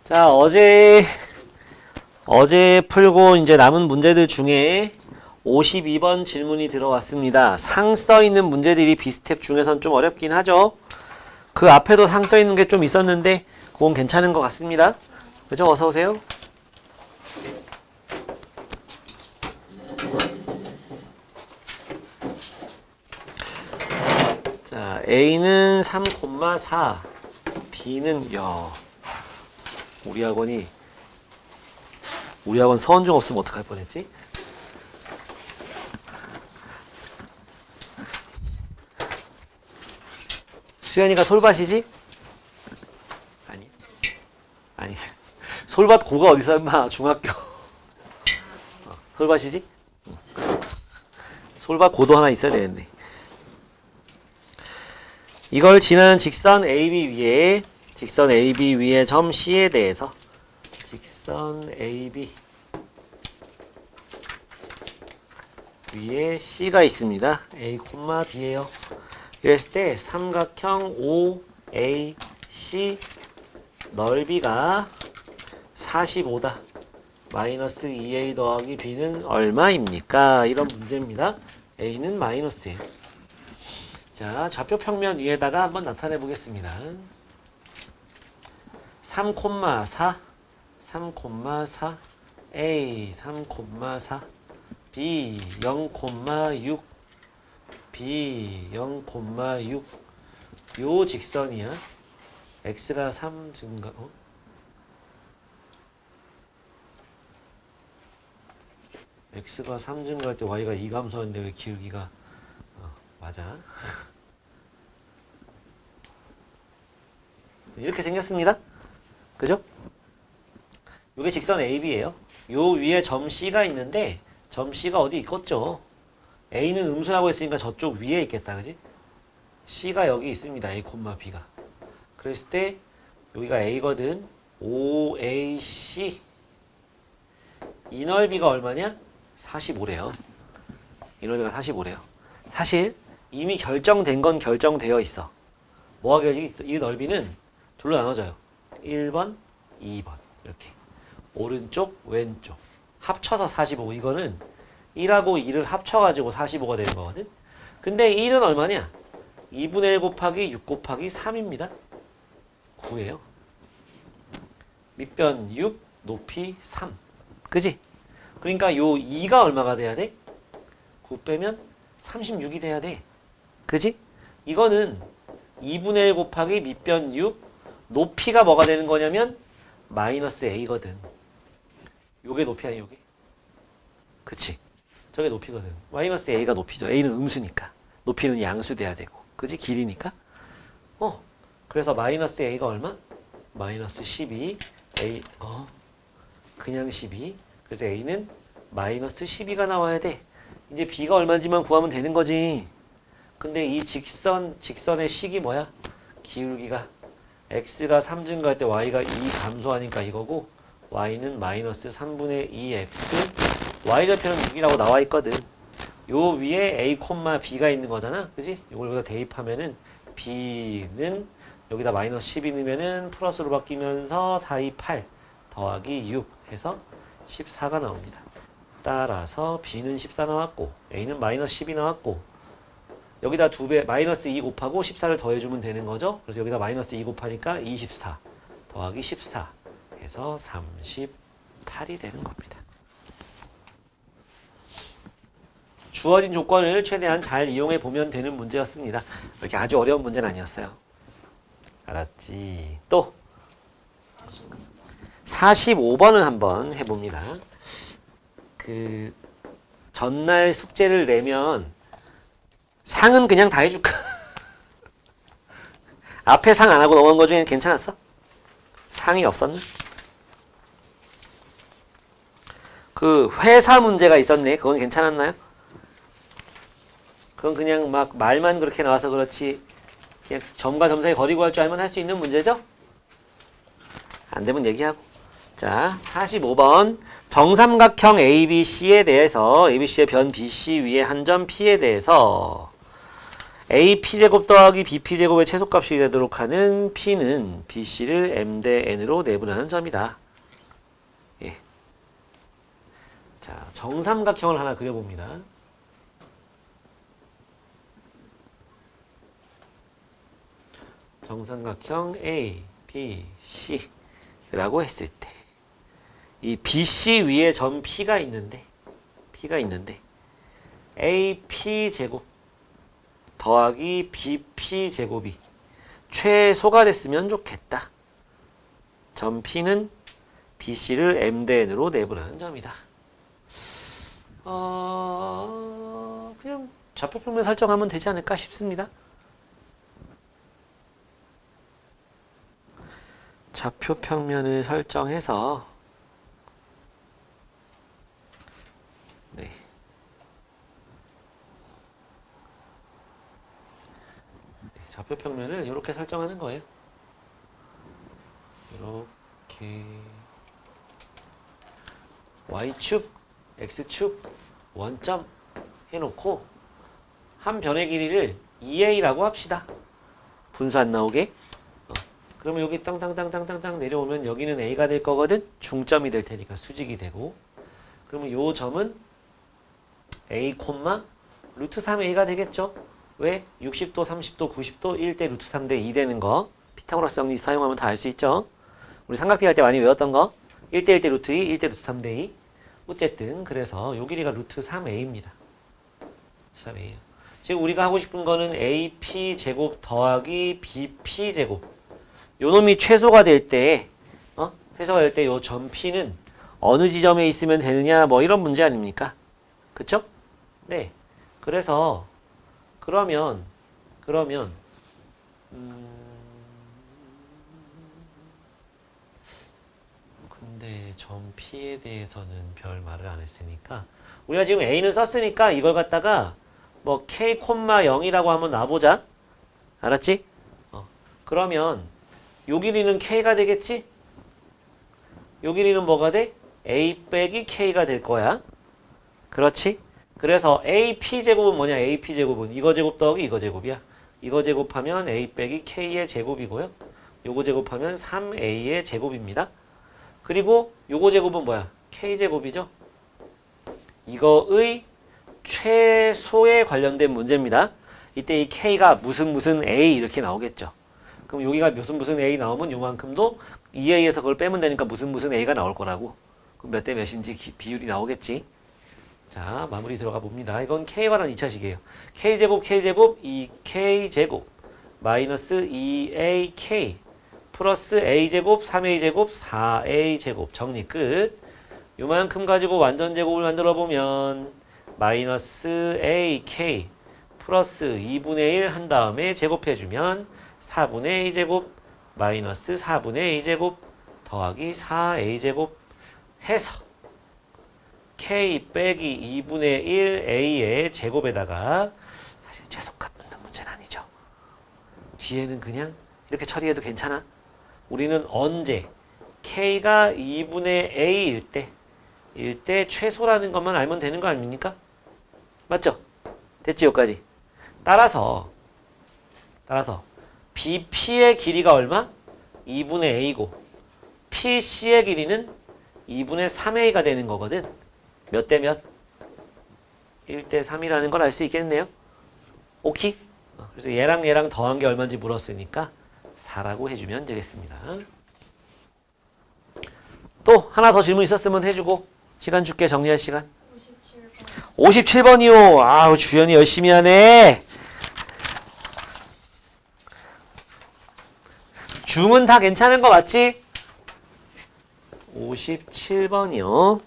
자, 어제 풀고 이제 남은 문제들 중에 52번 질문이 들어왔습니다. 상 써 있는 문제들이 비스텝 중에선 좀 어렵긴 하죠. 그 앞에도 상 써 있는 게 좀 있었는데 그건 괜찮은 것 같습니다. 그죠? 어서 오세요. 자, A는 3,4, B는 우리 학원 서원중 없으면 어떡할 뻔했지? 수연이가 솔밭이지? 아니 솔밭 고가 어디서 임마 중학교 솔밭이지? 솔밭 고도 하나 있어야 되겠네. 이걸 지나는 직선 AB 위에 점 C에 대해서 직선 AB 위에 C가 있습니다. A, B예요. 이랬을 때 삼각형 OAC 넓이가 45다. 마이너스 2A 더하기 B는 얼마입니까? 이런 문제입니다. A는 마이너스예요. 자, 좌표 평면 위에다가 한번 나타내 보겠습니다. 3,4 A 3,4 B 0,6 B 0,6 요 직선이야. x가 3 증가 x가 3 증가할 때 y가 2 감소하는데 왜 기울기가 맞아. 이렇게 생겼습니다. 그죠? 요게 직선 AB예요. 요 위에 점 C가 있는데 점 C가 어디 있겠죠? A는 음수라고 했으니까 저쪽 위에 있겠다. 그지? C가 여기 있습니다. A, B가. 그랬을 때 여기가 A거든. OAC 이 넓이가 얼마냐? 45래요. 이 넓이가 45래요. 사실 이미 결정된 건 결정되어 있어. 뭐가 이 넓이는 둘로 나눠져요. 1번, 2번 이렇게 오른쪽, 왼쪽 합쳐서 45. 이거는 1하고 2를 합쳐가지고 45가 되는 거거든. 근데 1은 얼마냐? 2분의 1 곱하기 6 곱하기 3입니다. 9예요. 밑변 6, 높이 3. 그지? 그러니까 요 2가 얼마가 돼야 돼? 9 빼면 36이 돼야 돼. 그지? 이거는 2분의 1 곱하기 밑변 6, 높이가 뭐가 되는 거냐면 마이너스 A거든. 요게 높이야, 요게. 그치? 저게 높이거든. 마이너스 A가 높이죠. A는 음수니까. 높이는 양수 돼야 되고. 그지? 길이니까. 그래서 마이너스 A가 얼마? 마이너스 12. A, 그냥 12. 그래서 A는 마이너스 12가 나와야 돼. 이제 B가 얼마인지만 구하면 되는 거지. 근데 이 직선의 식이 뭐야? 기울기가 x가 3 증가할 때 y가 2 감소하니까 이거고 y는 마이너스 3분의 2x y좌표는 6이라고 나와 있거든. 요 위에 a, b가 있는 거잖아. 그지? 이걸 여기다 대입하면은 b는 여기다 마이너스 12 넣으면은 플러스로 바뀌면서 4, 2, 8 더하기 6 해서 14가 나옵니다. 따라서 b는 14 나왔고 a는 마이너스 12 나왔고 여기다 2배 마이너스 2 곱하고 14를 더해주면 되는 거죠. 그래서 여기다 마이너스 2 곱하니까 24 더하기 14 해서 38이 되는 겁니다. 주어진 조건을 최대한 잘 이용해 보면 되는 문제였습니다. 이렇게 아주 어려운 문제는 아니었어요. 알았지? 또 45번을 한번 해봅니다. 그 전날 숙제를 내면 상은 그냥 다 해줄까? 앞에 상 안 하고 넘어간 거 중에 괜찮았어? 상이 없었나? 그 회사 문제가 있었네. 그건 괜찮았나요? 그건 그냥 막 말만 그렇게 나와서 그렇지 그냥 점과 점 사이 거리 구할 줄 알면 할 수 있는 문제죠? 안 되면 얘기하고. 자, 45번 정삼각형 ABC에 대해서 ABC의 변 BC 위에 한 점 P에 대해서 AP제곱 더하기 BP제곱의 최소값이 되도록 하는 P는 BC를 M 대 N으로 내분하는 점이다. 예. 자, 정삼각형을 하나 그려봅니다. 정삼각형 A, B, C라고 했을 때 이 BC 위에 점 P가 있는데 AP제곱 더하기 BP제곱이 최소가 됐으면 좋겠다. 점 P는 BC를 M 대 N으로 내분하는 점이다. 그냥 좌표평면 설정하면 되지 않을까 싶습니다. 좌표평면을 설정해서 네. 좌표평면을 이렇게 설정하는 거예요. 이렇게 Y축, X축, 원점 해놓고 한 변의 길이를 2A라고 합시다. 분수 안 나오게. 그러면 여기 땅땅땅땅땅땅 내려오면 여기는 A가 될 거거든. 중점이 될 테니까 수직이 되고. 그러면 요 점은 A, 루트 3A가 되겠죠. 왜? 60도, 30도, 90도, 1대 루트 3대 2 되는 거. 피타고라스 정리 사용하면 다 알 수 있죠. 우리 삼각비 할 때 많이 외웠던 거. 1대 1대 루트 2, 1대 루트 3대 2. 어쨌든 그래서 요 길이가 루트 3A입니다. 3A예요. 지금 우리가 하고 싶은 거는 AP 제곱 더하기 BP제곱. 요 놈이 최소가 될 때, 최소가 될 때 요 점 P는 어느 지점에 있으면 되느냐, 뭐 이런 문제 아닙니까? 그쵸? 네. 그래서, 그러면, 근데 점 P에 대해서는 별 말을 안 했으니까, 우리가 지금 A는 썼으니까 이걸 갖다가 뭐 K, 0이라고 한번 놔보자. 알았지? 그러면, 요 길이는 K가 되겠지? 요 길이는 뭐가 돼? A 빼기 K가 될 거야. 그렇지? 그래서 AP제곱은 뭐냐? AP제곱은 이거 제곱 더하기 이거 제곱이야. 이거 제곱하면 A 빼기 K의 제곱이고요. 요거 제곱하면 3A의 제곱입니다. 그리고 요거 제곱은 뭐야? K제곱이죠? 이거의 최소에 관련된 문제입니다. 이때 이 K가 무슨 A 이렇게 나오겠죠. 그럼 여기가 무슨 A 나오면 요만큼도 2A에서 그걸 빼면 되니까 무슨 A가 나올 거라고. 그럼 몇 대 몇인지 비율이 나오겠지. 자, 마무리 들어가 봅니다. 이건 K에 관한 2차식이에요. K제곱 2K제곱 마이너스 2AK 플러스 A제곱 3A제곱 4A제곱 정리 끝. 요만큼 가지고 완전제곱을 만들어 보면 마이너스 AK 플러스 2분의 1 한 다음에 제곱해주면 4분의 A제곱 마이너스 4분의 A제곱 더하기 4A제곱 해서 K 빼기 2분의 1 A의 제곱에다가 사실 최소값 묻는 문제는 아니죠. 뒤에는 그냥 이렇게 처리해도 괜찮아. 우리는 언제 K가 2분의 A일 때 최소라는 것만 알면 되는 거 아닙니까? 맞죠? 됐지 여기까지. 따라서 BP의 길이가 얼마? 2분의 A고 PC의 길이는 2분의 3A가 되는 거거든. 몇 대 몇? 1대 3이라는 걸 알 수 있겠네요. 오케이? 그래서 얘랑 더한 게 얼마인지 물었으니까 4라고 해주면 되겠습니다. 또 하나 더 질문 있었으면 해주고 시간 줄게. 정리할 시간. 57번이요. 아우 주연이 열심히 하네. 중은 다 괜찮은 거 맞지? 57번이요.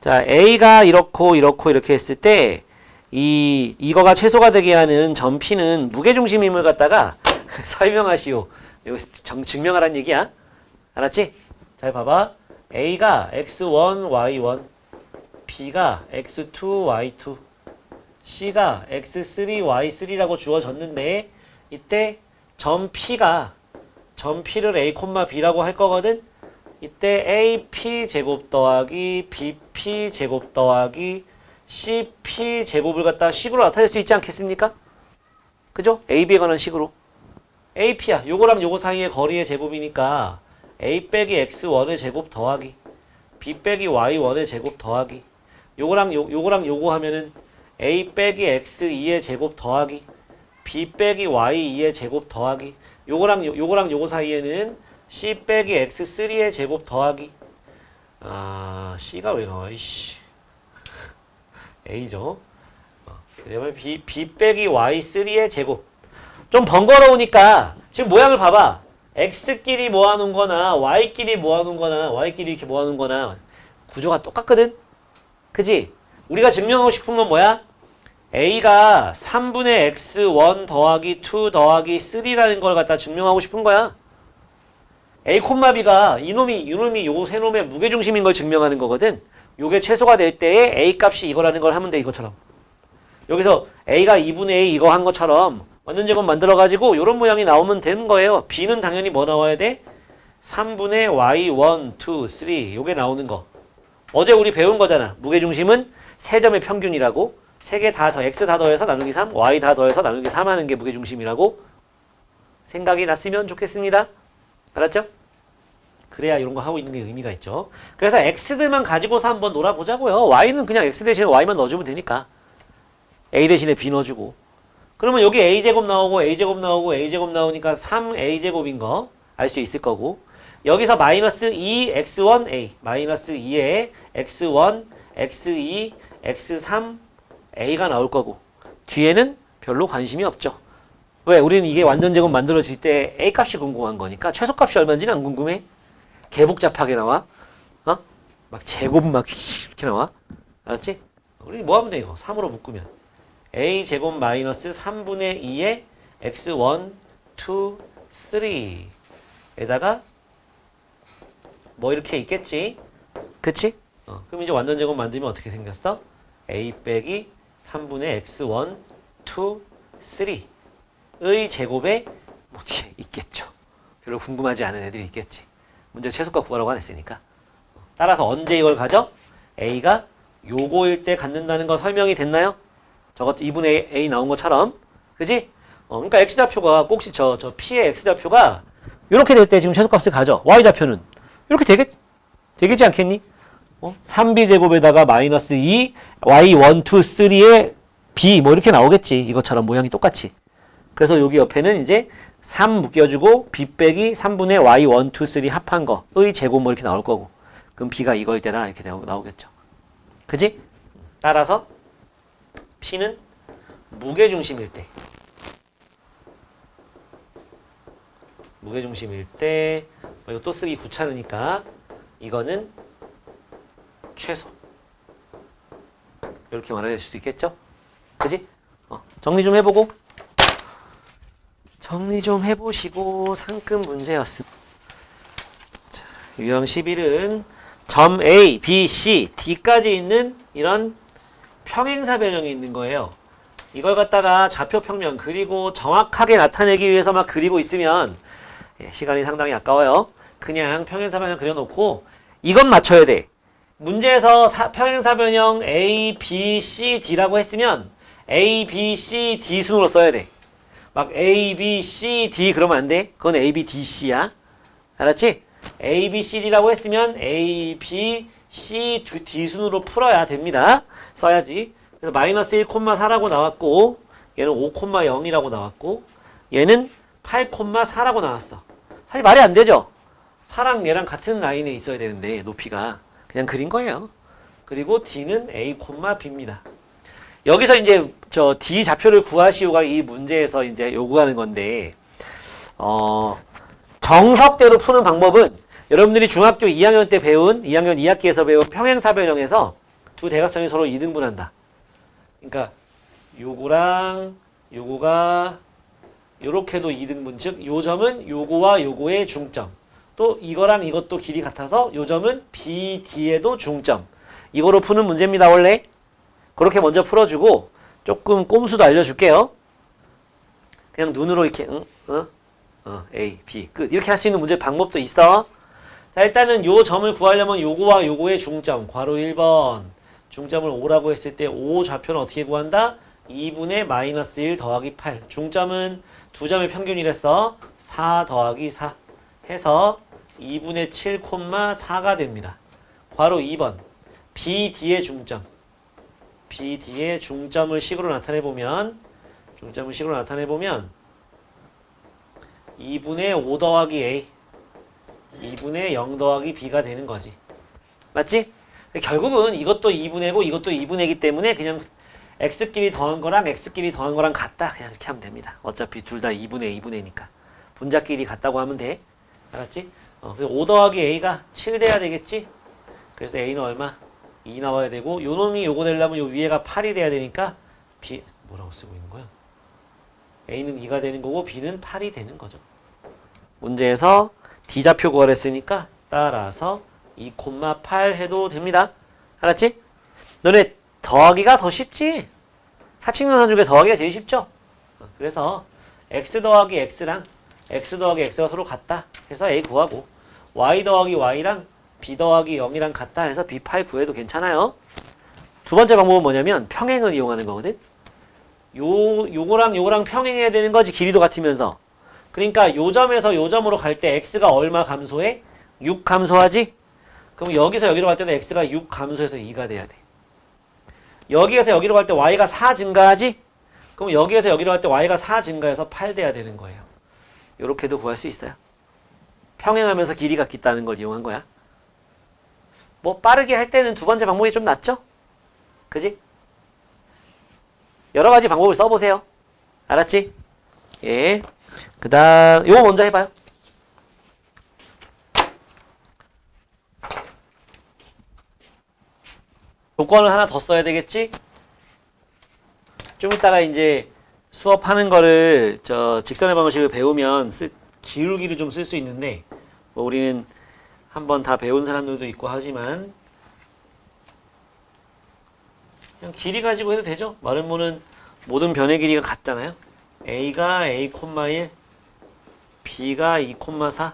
자, A가 이렇게 했을 때 이거가 최소가 되게 하는 점 P는 무게중심임을 갖다가 설명하시오. 이거 증명하라는 얘기야. 알았지? 잘 봐봐. A가 x1, y1, B가 x2, y2, C가 x3, y3라고 주어졌는데 이때 점 P를 A, B라고 할 거거든. 이때 AP 제곱 더하기 BP 제곱 더하기 CP 제곱을 갖다가 식으로 나타낼 수 있지 않겠습니까? 그죠? AB에 관한 식으로. AP야. 요거랑 요거 사이의 거리의 제곱이니까 A 빼기 X1의 제곱 더하기 B 빼기 Y1의 제곱 더하기 요거랑 요거 하면은 A 빼기 X2의 제곱 더하기 B 빼기 Y2의 제곱 더하기 요거랑 요거 사이에는 C 빼기 X3의 제곱 더하기 C가 왜 나와 이씨 A죠. 그다음에 B 빼기 Y3의 제곱 좀 번거로우니까 지금 모양을 봐봐. X끼리 모아놓은 거나 Y끼리 모아놓은 거나 Y끼리 이렇게 모아놓은 거나 구조가 똑같거든? 그지? 우리가 증명하고 싶은 건 뭐야? A가 3분의 X1 더하기 2 더하기 3라는 걸 갖다 증명하고 싶은 거야. A, B가 이놈이 요 세 놈의 무게중심인 걸 증명하는 거거든. 요게 최소가 될 때에 A 값이 이거라는 걸 하면 돼, 이것처럼. 여기서 A가 2분의 A 이거 한 것처럼 완전 제곱 만들어가지고 요런 모양이 나오면 되는 거예요. B는 당연히 뭐 나와야 돼? 3분의 Y1, 2, 3 요게 나오는 거. 어제 우리 배운 거잖아. 무게중심은 세 점의 평균이라고. 세 개 다 X 다 더해서 나누기 3, Y 다 더해서 나누기 3 하는 게 무게중심이라고 생각이 났으면 좋겠습니다. 알았죠? 그래야 이런 거 하고 있는 게 의미가 있죠. 그래서 X들만 가지고서 한번 놀아보자고요. Y는 그냥 X 대신에 Y만 넣어주면 되니까. A 대신에 B 넣어주고. 그러면 여기 A제곱 나오고 A제곱 나오고 A제곱 나오니까 3A제곱인 거 알 수 있을 거고 여기서 마이너스 2X1A 마이너스 2에 X1, X2, X3, A가 나올 거고 뒤에는 별로 관심이 없죠. 왜? 우리는 이게 완전 제곱 만들어질 때 A 값이 궁금한 거니까 최소값이 얼마인지는 안 궁금해. 개복잡하게 나와. 어? 막 제곱 막 이렇게 나와. 알았지? 우리 뭐 하면 돼 이거? 3으로 묶으면 A제곱 마이너스 3분의 2에 X1, 2, 3에다가 뭐 이렇게 있겠지? 그치? 그럼 이제 완전 제곱 만들면 어떻게 생겼어? A 빼기 3분의 X1, 2, 3의 제곱에 뭐 뒤에 있겠죠. 별로 궁금하지 않은 애들이 있겠지. 문제 최소값 구하라고 안 했으니까. 따라서 언제 이걸 가져? A가 요거일 때 갖는다는 거 설명이 됐나요? 저것도 2분의 A 나온 것처럼. 그지? 그러니까 X좌표가 꼭지 저 P의 X좌표가 이렇게 될 때 지금 최소값을 가져. Y좌표는 이렇게 되겠지 않겠니? 3B제곱에다가 마이너스 2, Y1, 2, 3에 B 뭐 이렇게 나오겠지. 이것처럼 모양이 똑같이. 그래서 여기 옆에는 이제 3 묶여주고 B 빼기 3분의 Y1, 2, 3 합한 거의 제곱 뭐 이렇게 나올 거고. 그럼 B가 이거일 때나 이렇게 나오겠죠. 그지? 따라서 P는 무게중심일 때 이거 또 쓰기 귀찮으니까 이거는 최소 이렇게 말할 수도 있겠죠? 그지? 정리 좀 해보시고 상급 문제였음. 자, 유형 11은 점 A, B, C, D까지 있는 이런 평행사 변형이 있는 거예요. 이걸 갖다가 좌표 평면 그리고 정확하게 나타내기 위해서 막 그리고 있으면 시간이 상당히 아까워요. 그냥 평행사 변형 그려놓고 이건 맞춰야 돼. 문제에서 평행사 변형 A, B, C, D라고 했으면 A, B, C, D 순으로 써야 돼. 막 A, B, C, D 그러면 안 돼. 그건 A, B, D, C야. 알았지? A, B, C, D라고 했으면 A, B, C, D 순으로 풀어야 됩니다. 써야지. 그래서 마이너스 1,4라고 나왔고 얘는 5,0이라고 나왔고 얘는 8,4라고 나왔어. 사실 말이 안 되죠? 4랑 얘랑 같은 라인에 있어야 되는데 높이가 그냥 그린 거예요. 그리고 D는 A, B입니다. 여기서 이제 저 D 좌표를 구하시오가 이 문제에서 이제 요구하는 건데 정석대로 푸는 방법은 여러분들이 중학교 2학년 때 배운 2학년 2학기에서 배운 평행사 변형에서 두 대각선이 서로 이등분한다. 그러니까 요거랑 요거가 요렇게도 이등분, 즉 요 점은 요거와 요거의 중점. 또 이거랑 이것도 길이 같아서 요 점은 B, D에도 중점. 이거로 푸는 문제입니다, 원래. 그렇게 먼저 풀어주고 조금 꼼수도 알려줄게요. 그냥 눈으로 이렇게 A, B, 끝. 이렇게 할 수 있는 문제 방법도 있어. 자, 일단은 요 점을 구하려면 요거와 요거의 중점, 괄호 1번. 중점을 5라고 했을 때 5 좌표는 어떻게 구한다? 2분의 마이너스 1 더하기 8. 중점은 두 점의 평균이랬어. 4 더하기 4 해서 2분의 7, 4가 됩니다. 괄호 2번. BD의 중점. BD의 중점을 식으로 나타내보면 2분의 5 더하기 A 2분의 0 더하기 B가 되는 거지. 맞지? 결국은 이것도 2분의고 이것도 2분의이기 때문에 그냥 X끼리 더한 거랑 X끼리 더한 거랑 같다. 그냥 이렇게 하면 됩니다. 어차피 둘 다 2분의니까. 분자끼리 같다고 하면 돼. 알았지? 그래서 5 더하기 A가 7 돼야 되겠지? 그래서 A는 얼마? 2 나와야 되고 요 놈이 요거 되려면 요 위에가 8이 돼야 되니까 B 뭐라고 쓰고 있는 거야? A는 2가 되는 거고 B는 8이 되는 거죠. 문제에서 D좌표 구하랬으니까 따라서 2,8 해도 됩니다. 알았지? 너네 더하기가 더 쉽지? 사칙연산 중에 더하기가 제일 쉽죠? 그래서 X 더하기 X랑 X 더하기 X가 서로 같다 해서 A 구하고 Y 더하기 Y랑 B 더하기 0이랑 같다 해서 B8 구해도 괜찮아요. 두 번째 방법은 뭐냐면 평행을 이용하는 거거든. 요거랑 평행해야 되는 거지. 길이도 같으면서. 그러니까 요 점에서 요 점으로 갈 때 X가 얼마 감소해? 6 감소하지? 그럼 여기서 여기로 갈 때는 X가 6 감소해서 2가 돼야 돼. 여기에서 여기로 갈 때 Y가 4 증가하지? 그럼 여기에서 여기로 갈 때 Y가 4 증가해서 8 돼야 되는 거예요. 요렇게도 구할 수 있어요. 평행하면서 길이가 같다는 걸 이용한 거야. 뭐 빠르게 할 때는 두 번째 방법이 좀 낫죠? 그지? 여러 가지 방법을 써보세요. 알았지? 예. 그 다음 요거 먼저 해봐요. 조건을 하나 더 써야 되겠지? 좀 이따가 이제 수업하는 거를 직선의 방식을 배우면 기울기를 좀 쓸 수 있는데 뭐 우리는 한번 다 배운 사람들도 있고 하지만 그냥 길이 가지고 해도 되죠. 마름모는 모든 변의 길이가 같잖아요. A가 A,1 B가 2,4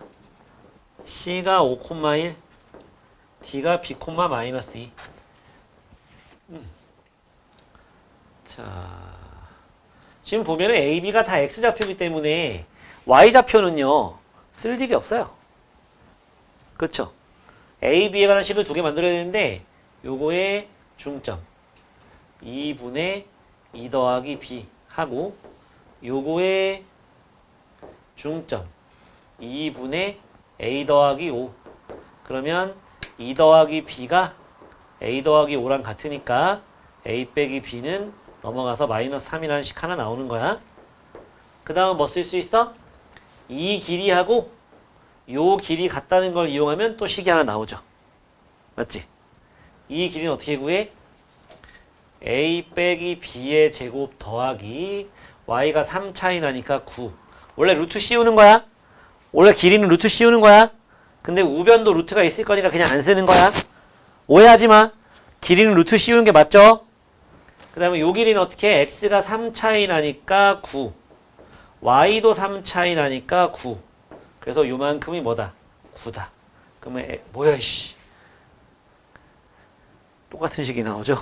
C가 5,1 D가 B, -2 자, 지금 보면은 A, B가 다 X좌표이기 때문에 Y좌표는요 쓸 일이 없어요. 그렇죠? A, B에 관한 식을 두 개 만들어야 되는데 요거의 중점 2분의 2 더하기 B 하고 요거의 중점 2분의 A 더하기 5 그러면 2 더하기 B가 A 더하기 5랑 같으니까 A 빼기 B는 넘어가서 마이너스 3이라는 식 하나 나오는 거야. 그 다음 뭐 쓸 수 있어? 이 길이하고 요 길이 같다는 걸 이용하면 또 식이 하나 나오죠. 맞지? 이 길이는 어떻게 구해? A 빼기 B의 제곱 더하기 Y가 3 차이 나니까 9. 원래 루트 씌우는 거야. 원래 길이는 루트 씌우는 거야. 근데 우변도 루트가 있을 거니까 그냥 안 쓰는 거야. 오해하지 마. 길이는 루트 씌우는 게 맞죠? 그 다음에 요 길이는 어떻게? X가 3 차이 나니까 9. Y도 3 차이 나니까 9. 그래서 요만큼이 뭐다? 9다. 그러면 뭐야 이씨. 똑같은 식이 나오죠?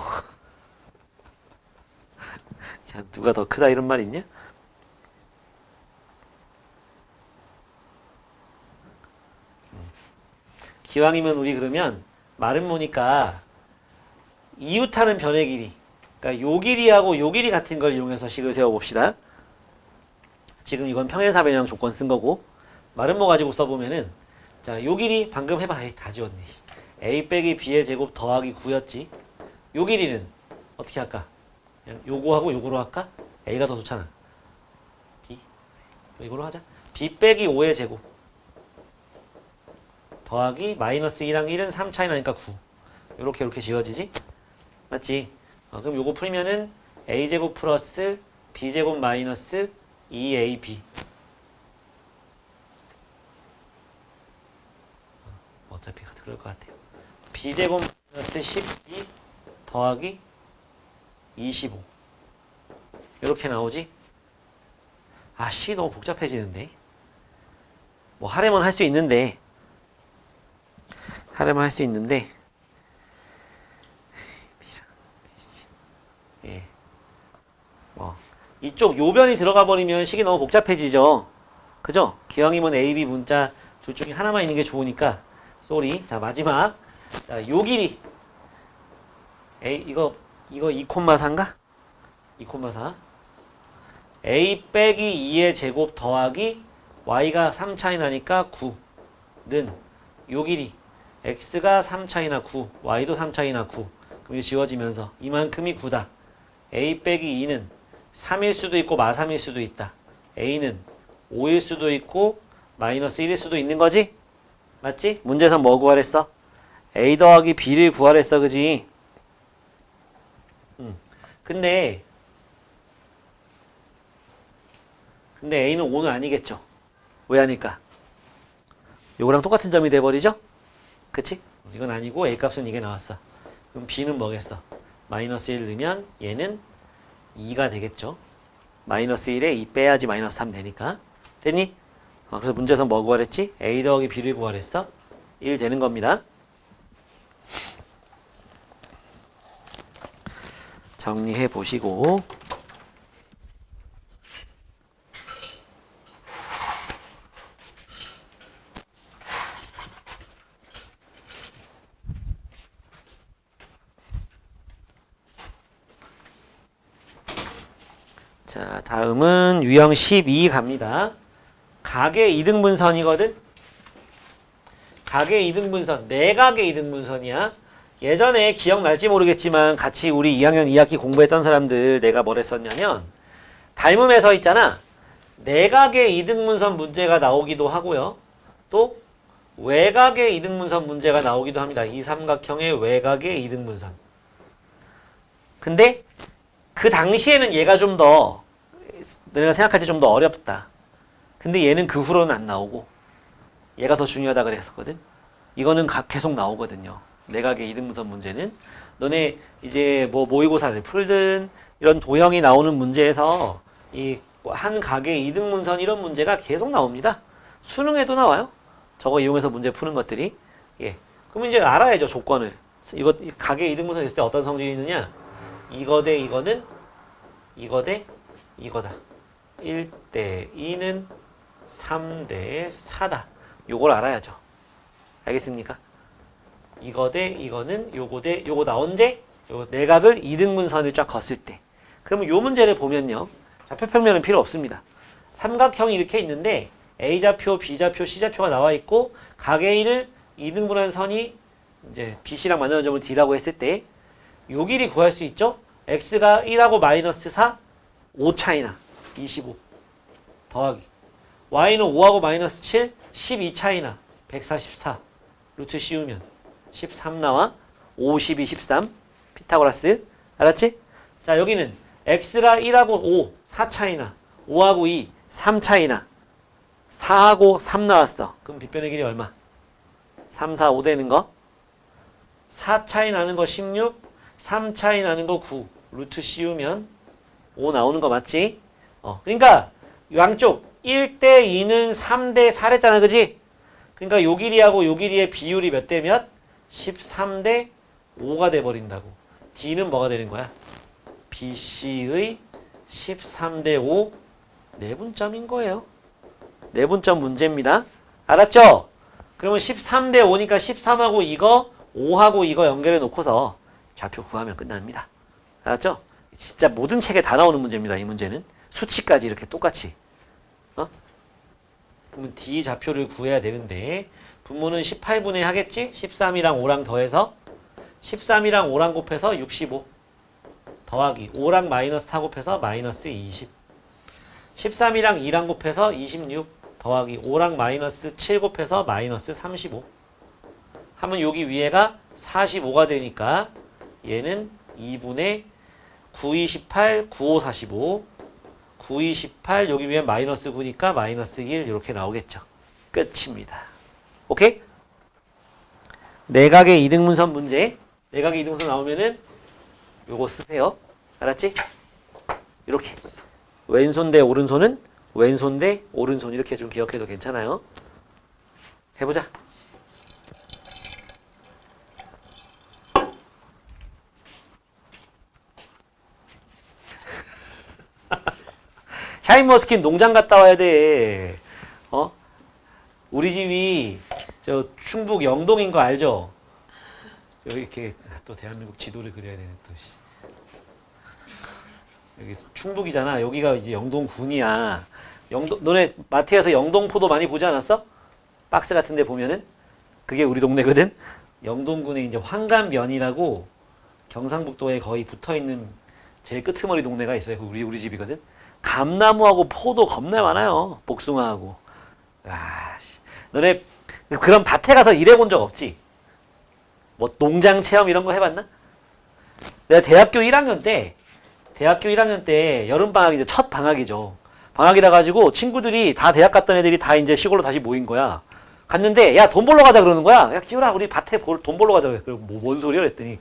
야, 누가 더 크다 이런 말 있냐? 기왕이면 우리 그러면 마름모니까 이웃하는 변의 길이 그러니까 요 길이하고 요 길이 같은 걸 이용해서 식을 세워봅시다. 지금 이건 평행사 변형 조건 쓴 거고 마름모 가지고 써보면은 자, 요 길이 방금 해봐. 에이, 다 지웠네. A 빼기 B의 제곱 더하기 9였지. 요 길이는 어떻게 할까? 그냥 요거하고 요거로 할까? A가 더 좋잖아. B 이거로 하자. B 빼기 5의 제곱 더하기 마이너스 2랑 1은 3 차이 나니까 9. 요렇게 지워지지? 맞지? 그럼 요거 풀면은 A제곱 플러스 B제곱 마이너스 2AB 어차피 그럴 것 같아요. B제곱 마이너스 12 더하기 25 요렇게 나오지? 아, 시 너무 복잡해지는데 뭐 하려면 할 수 있는데 예. 이쪽 요변이 들어가 버리면 식이 너무 복잡해지죠. 그죠? 기왕이면 A, B 문자 둘 중에 하나만 있는 게 좋으니까. 쏘리. 자, 마지막. 자, 요 길이. A, 이거 2,4인가? 2,4. A 빼기 2의 제곱 더하기 Y가 3 차이 나니까 9는 요 길이. X가 3 차이나 9, Y도 3 차이나 9. 그럼 이거 지워지면서 이만큼이 9다. A 빼기 2는 3일 수도 있고 마3일 수도 있다. A는 5일 수도 있고 마이너스 1일 수도 있는 거지? 맞지? 문제에서 뭐 구하랬어? A 더하기 B를 구하랬어. 그지? 근데 A는 5는 아니겠죠? 왜 아닐까? 요거랑 똑같은 점이 돼버리죠? 그치? 이건 아니고 A 값은 이게 나왔어. 그럼 B는 뭐겠어? 마이너스 1 넣으면 얘는 2가 되겠죠? 마이너스 1에 2 빼야지 마이너스 3 되니까. 됐니? 그래서 문제에서 뭐 구하랬지? A 더하기 B를 구하랬어? 1 되는 겁니다. 정리해 보시고. 자, 다음은 유형 12 갑니다. 각의 이등분선이거든? 각의 이등분선, 내각의 이등분선이야. 예전에 기억날지 모르겠지만 같이 우리 2학년 2학기 공부했던 사람들 내가 뭘 했었냐면 닮음에서 있잖아. 내각의 이등분선 문제가 나오기도 하고요. 또 외각의 이등분선 문제가 나오기도 합니다. 이 삼각형의 외각의 이등분선. 근데 그 당시에는 얘가 좀 더 너네가 생각할 때 좀 더 어렵다. 근데 얘는 그 후로는 안 나오고 얘가 더 중요하다 그랬었거든. 이거는 계속 나오거든요. 내각의 이등분선 문제는 너네 이제 뭐 모의고사를 풀든 이런 도형이 나오는 문제에서 이 한 각의 이등분선 이런 문제가 계속 나옵니다. 수능에도 나와요. 저거 이용해서 문제 푸는 것들이. 예. 그럼 이제 알아야죠, 조건을. 이거 각의 이등분선 있을 때 어떤 성질이 있느냐? 이거 대 이거는 이거 대 이거다. 1대 2는 3대 4다. 요걸 알아야죠. 알겠습니까? 이거 대 이거는 요거 대 요거다. 언제? 요 내각을 이등분선을 쫙 걷을 때. 그러면 요 문제를 보면요. 좌표평면은 필요 없습니다. 삼각형이 이렇게 있는데 A좌표, B좌표, C좌표가 나와 있고 각 A를 이등분한 선이 이제 BC랑 만나는 점을 D라고 했을 때 요 길이 구할 수 있죠? X가 1하고 마이너스 4, 5 차이나 25 더하기 Y는 5하고 마이너스 7, 12 차이나 144 루트 씌우면 13 나와 5, 12, 13 피타고라스 알았지? 자 여기는 X가 1하고 5, 4 차이나 5하고 2, 3 차이나 4하고 3 나왔어. 그럼 빗변의 길이 얼마? 3, 4, 5 되는 거 4 차이 나는 거 16, 3 차이 나는 거 9 루트 씌우면 5 나오는 거 맞지? 그러니까 양쪽 1대 2는 3대 4랬잖아. 그지? 그러니까 요 길이하고 요 길이의 비율이 몇 대 몇? 13대 5가 돼버린다고. D는 뭐가 되는 거야? BC의 13대 5 내분점인 거예요. 내분점 문제입니다. 알았죠? 그러면 13대 5니까 13하고 이거 5하고 이거 연결해 놓고서 좌표 구하면 끝납니다. 알았죠? 진짜 모든 책에 다 나오는 문제입니다. 이 문제는. 수치까지 이렇게 똑같이. 그러면 D 좌표를 구해야 되는데 분모는 18분의 하겠지? 13이랑 5랑 더해서 13이랑 5랑 곱해서 65 더하기 5랑 마이너스 4 곱해서 마이너스 20 13이랑 2랑 곱해서 26 더하기 5랑 마이너스 7 곱해서 마이너스 35 하면 여기 위에가 45가 되니까 얘는 2분의 9, 28, 9, 5, 45 9, 28 여기 위에 마이너스 9니까 마이너스 1 이렇게 나오겠죠. 끝입니다. 오케이? 내각의 이등분선 문제 내각의 이등분선 나오면은 요거 쓰세요. 알았지? 이렇게 왼손 대 오른손은 왼손 대 오른손 이렇게 좀 기억해도 괜찮아요. 해보자. 샤인머스켓 농장 갔다 와야 돼. 어? 우리 집이 저 충북 영동인 거 알죠? 여기 이렇게 또 대한민국 지도를 그려야 되네 또. 여기 충북이잖아. 여기가 이제 영동군이야. 영동 너네 마트에서 영동포도 많이 보지 않았어? 박스 같은 데 보면은 그게 우리 동네거든. 영동군에 이제 황간면이라고 경상북도에 거의 붙어 있는 제일 끄트머리 동네가 있어요. 우리 집이거든. 감나무하고 포도 겁나 많아요. 복숭아하고. 아씨. 너네 그런 밭에 가서 일해본 적 없지? 뭐 농장 체험 이런 거 해봤나? 내가 대학교 1학년 때 여름방학이 이제 첫 방학이죠. 방학이라 가지고 친구들이 다 대학 갔던 애들이 다 이제 시골로 다시 모인 거야. 갔는데 야 돈 벌러 가자 그러는 거야. 야 기울아 우리 밭에 돈 벌러 가자. 그래. 뭔 소리야 그랬더니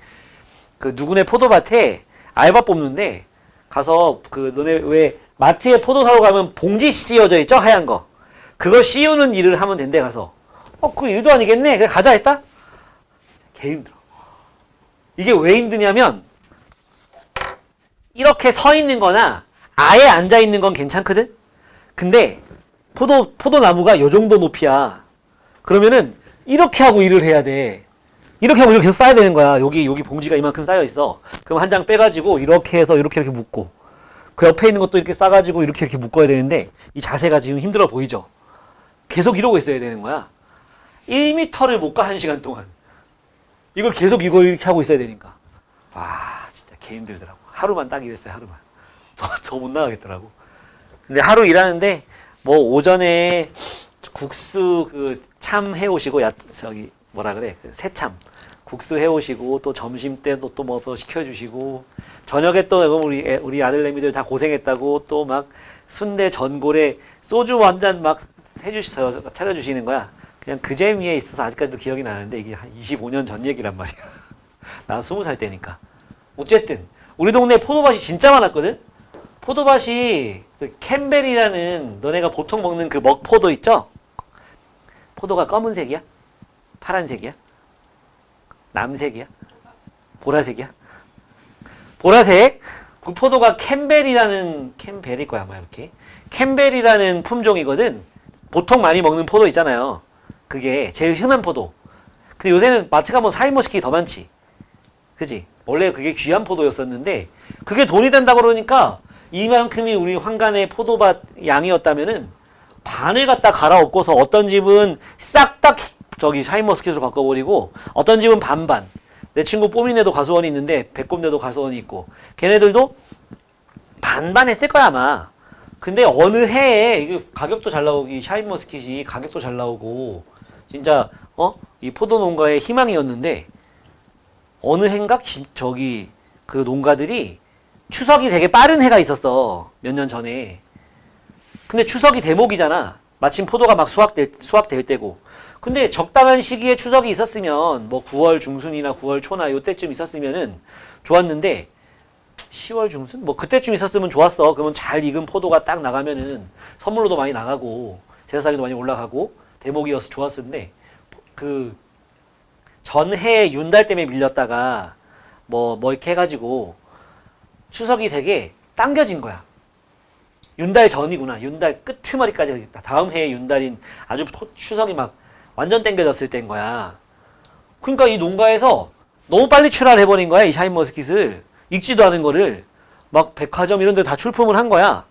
그 누구네 포도밭에 알바 뽑는데 가서 그 너네 왜 마트에 포도 사러 가면 봉지 씌워져 있죠? 하얀 거. 그거 씌우는 일을 하면 된대 가서. 그 일도 아니겠네. 그래 가자 했다. 개 힘들어. 이게 왜 힘드냐면 이렇게 서 있는 거나 아예 앉아 있는 건 괜찮거든? 근데 포도나무가 요 정도 높이야. 그러면은 이렇게 하고 일을 해야 돼. 이렇게 하고 이렇게 계속 쌓아야 되는 거야. 여기 봉지가 이만큼 쌓여 있어. 그럼 한 장 빼가지고 이렇게 해서 이렇게 묶고 그 옆에 있는 것도 이렇게 싸가지고 이렇게 묶어야 되는데 이 자세가 지금 힘들어 보이죠? 계속 이러고 있어야 되는 거야. 1m를 못 가 1시간 동안. 이걸 계속 이렇게 하고 있어야 되니까. 와 진짜 개 힘들더라고. 하루만 딱 일했어요. 하루만. 더 못 나가겠더라고. 근데 하루 일하는데 뭐 오전에 국수 그 참 해오시고 저기 뭐라 그래 그 새참 국수 해오시고 또 점심 때도 또 뭐 시켜주시고 저녁에 또 우리 아들내미들 다 고생했다고 또 막 순대 전골에 소주 한 잔 막 차려주시는 거야. 그냥 그 재미에 있어서 아직까지도 기억이 나는데 이게 한 25년 전 얘기란 말이야. 나 20살 때니까. 어쨌든 우리 동네에 포도밭이 진짜 많았거든. 포도밭이 그 캠벨이라는 너네가 보통 먹는 그 먹포도 있죠? 포도가 검은색이야? 파란색이야? 남색이야? 보라색이야? 보라색. 그 포도가 캠벨일 거야 아마 이렇게. 캠벨이라는 품종이거든. 보통 많이 먹는 포도 있잖아요. 그게 제일 흔한 포도. 근데 요새는 마트 가면 샤인머스켓이 더 많지. 그지? 원래 그게 귀한 포도였었는데 그게 돈이 된다고 그러니까 이만큼이 우리 황간의 포도밭 양이었다면은 반을 갖다 갈아엎고서 어떤 집은 싹 다 저기 샤인머스켓으로 바꿔버리고 어떤 집은 반반. 내 친구 뽀미네도 가수원이 있는데 백곰네도 가수원이 있고 걔네들도 반반 했을 거야 아마. 근데 어느 해에 이게 가격도 잘 나오고 이 샤인머스켓이 가격도 잘 나오고 진짜 이 포도 농가의 희망이었는데 어느 해인가 저기 그 농가들이 추석이 되게 빠른 해가 있었어. 몇 년 전에. 근데 추석이 대목이잖아. 마침 포도가 막 수확될 때고. 근데 적당한 시기에 추석이 있었으면 뭐 9월 중순이나 9월 초나 요때쯤 있었으면은 좋았는데 10월 중순? 뭐 그때쯤 있었으면 좋았어. 그러면 잘 익은 포도가 딱 나가면은 선물로도 많이 나가고 제사상에도 많이 올라가고 대목이어서 좋았었는데 그 전해 윤달 때문에 밀렸다가 뭐 이렇게 해가지고 추석이 되게 당겨진 거야. 윤달 전이구나. 윤달 끄트머리까지 다음 해에 윤달인 아주 추석이 막 완전 당겨졌을 때인 거야. 그러니까 이 농가에서 너무 빨리 출하해버린 거야. 이 샤인머스켓을. 익지도 않은 거를 막 백화점 이런 데 다 출품을 한 거야.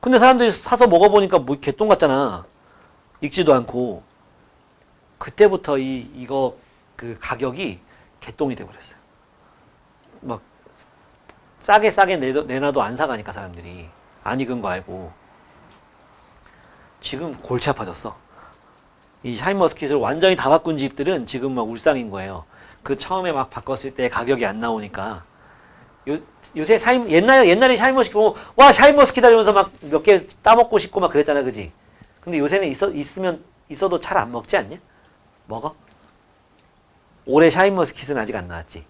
근데 사람들이 사서 먹어보니까 뭐 개똥 같잖아. 익지도 않고. 그때부터 이거 그 가격이 개똥이 돼버렸어요. 막 싸게 내놔도 안 사가니까 사람들이. 안 익은 거 알고. 지금 골치 아파졌어. 이 샤인머스켓을 완전히 다 바꾼 집들은 지금 막 울상인 거예요. 그 처음에 막 바꿨을 때 가격이 안 나오니까. 요새 옛날에 샤인머스켓 보면 와 샤인머스켓 이러면서 막 몇 개 따먹고 싶고 막 그랬잖아, 그지? 근데 요새는 있어도 잘 안 먹지 않냐? 먹어? 올해 샤인머스켓은 아직 안 나왔지,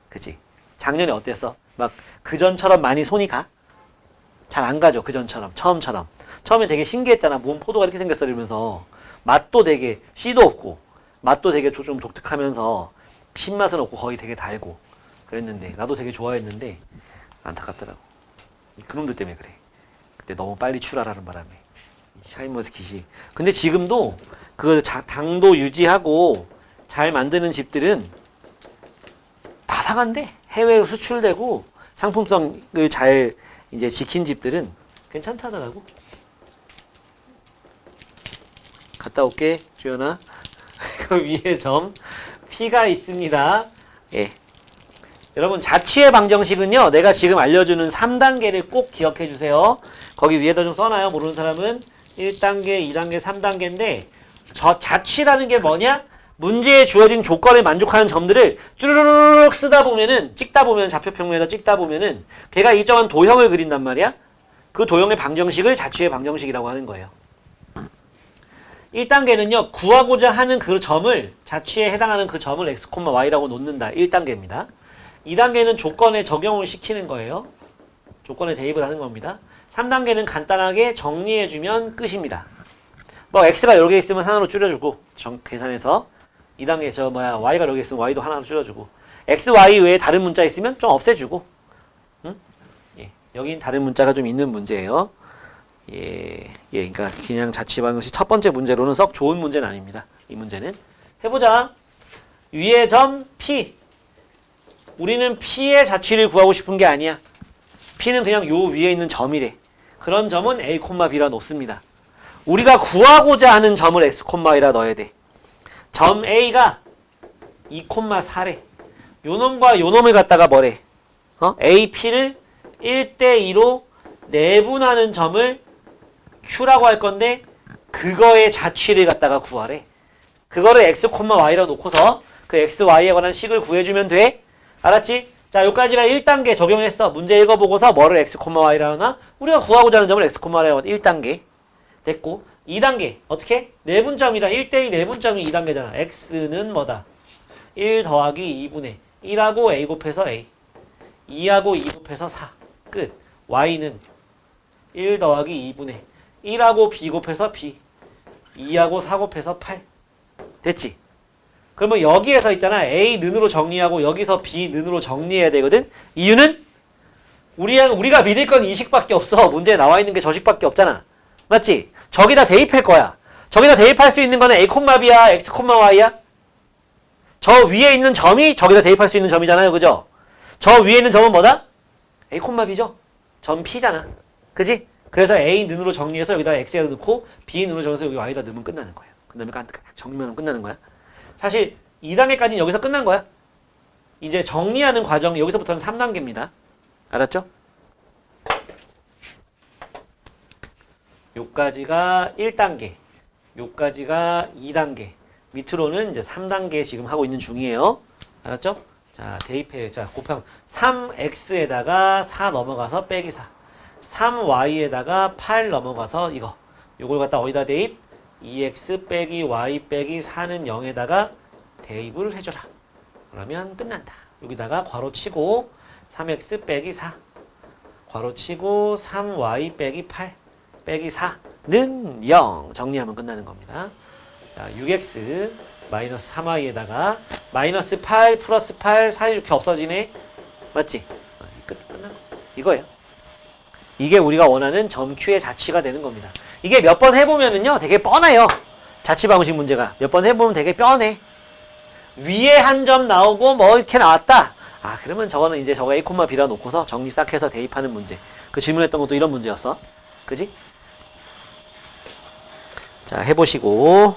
그지? 작년에 어땠어? 막 그전처럼 많이 손이 가? 잘 안 가죠, 그전처럼. 처음처럼. 처음에 되게 신기했잖아. 뭔 포도가 이렇게 생겼어 이러면서. 맛도 되게 씨도 없고 맛도 되게 좀 독특하면서 신맛은 없고 거의 되게 달고 그랬는데 나도 되게 좋아했는데 안타깝더라고. 그놈들 때문에 그래. 그때 너무 빨리 출하라는 바람에 샤인머스킷이. 근데 지금도 그 당도 유지하고 잘 만드는 집들은 다 상한데 해외로 수출되고 상품성을 잘 이제 지킨 집들은 괜찮다더라고. 갔다 올게 주연아. 그 위에 점 P가 있습니다. 예. 여러분 자취의 방정식은요, 내가 지금 알려주는 3단계를 꼭 기억해 주세요. 거기 위에다 좀 써놔요. 모르는 사람은 1단계, 2단계, 3단계인데 저 자취라는 게 뭐냐? 문제에 주어진 조건에 만족하는 점들을 쭈르르륵 쓰다 보면은, 찍다 보면, 좌표평면에다 찍다 보면은 걔가 일정한 도형을 그린단 말이야. 그 도형의 방정식을 자취의 방정식이라고 하는 거예요. 1단계는요, 구하고자 하는 그 점을, 자취에 해당하는 그 점을 x, y라고 놓는다. 1단계입니다. 2단계는 조건에 적용을 시키는 거예요. 조건에 대입을 하는 겁니다. 3단계는 간단하게 정리해주면 끝입니다. 뭐 x가 여러 개 있으면 하나로 줄여주고 계산해서 2단계 y가 여러 개 있으면 y도 하나로 줄여주고 x, y 외에 다른 문자 있으면 좀 없애주고. 응? 예, 여긴 다른 문자가 좀 있는 문제예요. 예, 그러니까 그냥 자취 방정식 첫 번째 문제로는 썩 좋은 문제는 아닙니다. 이 문제는 해보자. 위의 점 P. 우리는 P의 자취를 구하고 싶은 게 아니야. P는 그냥 요 위에 있는 점이래. 그런 점은 A, B라 놓습니다. 우리가 구하고자 하는 점을 X, Y라 넣어야 돼. 점 A가 2,4래. 요 놈과 요 놈을 갖다가 뭐래? A, P를 1대2로 내분하는 점을 Q라고 할 건데 그거의 자취를 갖다가 구하래. 그거를 X, Y라 놓고서 그 X, Y에 관한 식을 구해주면 돼. 알았지? 자, 여기까지가 1단계 적용했어. 문제 읽어보고서 뭐를 X, Y라 하나? 우리가 구하고자 하는 점을 X, Y라고 1단계. 됐고 2단계 어떻게? 내분점이다. 1대2 내분점이 2단계잖아. X는 뭐다? 1 더하기 2분의 1하고 A 곱해서 A 2하고 2 곱해서 4 끝. Y는 1 더하기 2분의 1하고 B 곱해서 B 2하고 4 곱해서 8 됐지? 그러면 여기에서 있잖아. A 는으로 정리하고 여기서 B 는으로 정리해야 되거든. 이유는 우리가 믿을 건 이 식밖에 없어. 문제에 나와 있는 게 저 식밖에 없잖아. 맞지? 저기다 대입할 거야. 저기다 대입할 수 있는 거는 A, B야, X, Y야. 저 위에 있는 점이 저기다 대입할 수 있는 점이잖아요. 그죠? 저 위에 있는 점은 뭐다? A, B죠. 점 P잖아. 그지? 그래서 A 는으로 정리해서 여기다 X에다 넣고 B 는으로 정리해서 여기 Y에다 넣으면 끝나는 거예요. 그 다음에 정리만 하면 끝나는 거야. 사실 2단계까지는 여기서 끝난 거야. 이제 정리하는 과정 여기서부터는 3단계입니다. 알았죠? 요까지가 1단계, 요까지가 2단계, 밑으로는 이제 3단계 지금 하고 있는 중이에요. 알았죠? 자, 대입해. 자, 곱하면 3x에다가 4 넘어가서 빼기 4. 3y에다가 8 넘어가서 이거. 요걸 갖다 어디다 대입? 2x 빼기 y 빼기 4는 0에다가 대입을 해줘라. 그러면 끝난다. 여기다가 괄호 치고 3x 빼기 4 괄호 치고 3y 빼기 8 빼기 4는 0 정리하면 끝나는 겁니다. 자, 6x 마이너스 3y에다가 마이너스 8 플러스 8 사이 이렇게 없어지네. 맞지? 끝난 거. 이거예요. 이게 우리가 원하는 점 Q의 자취가 되는 겁니다. 이게 몇 번 해보면은요 되게 뻔해요. 자취 방식 문제가 몇 번 해보면 되게 뻔해. 위에 한 점 나오고 뭐 이렇게 나왔다. 아, 그러면 저거는 이제 저거 A, B라 놓고서 정리 싹 해서 대입하는 문제. 그 질문했던 것도 이런 문제였어. 그지? 자, 해보시고.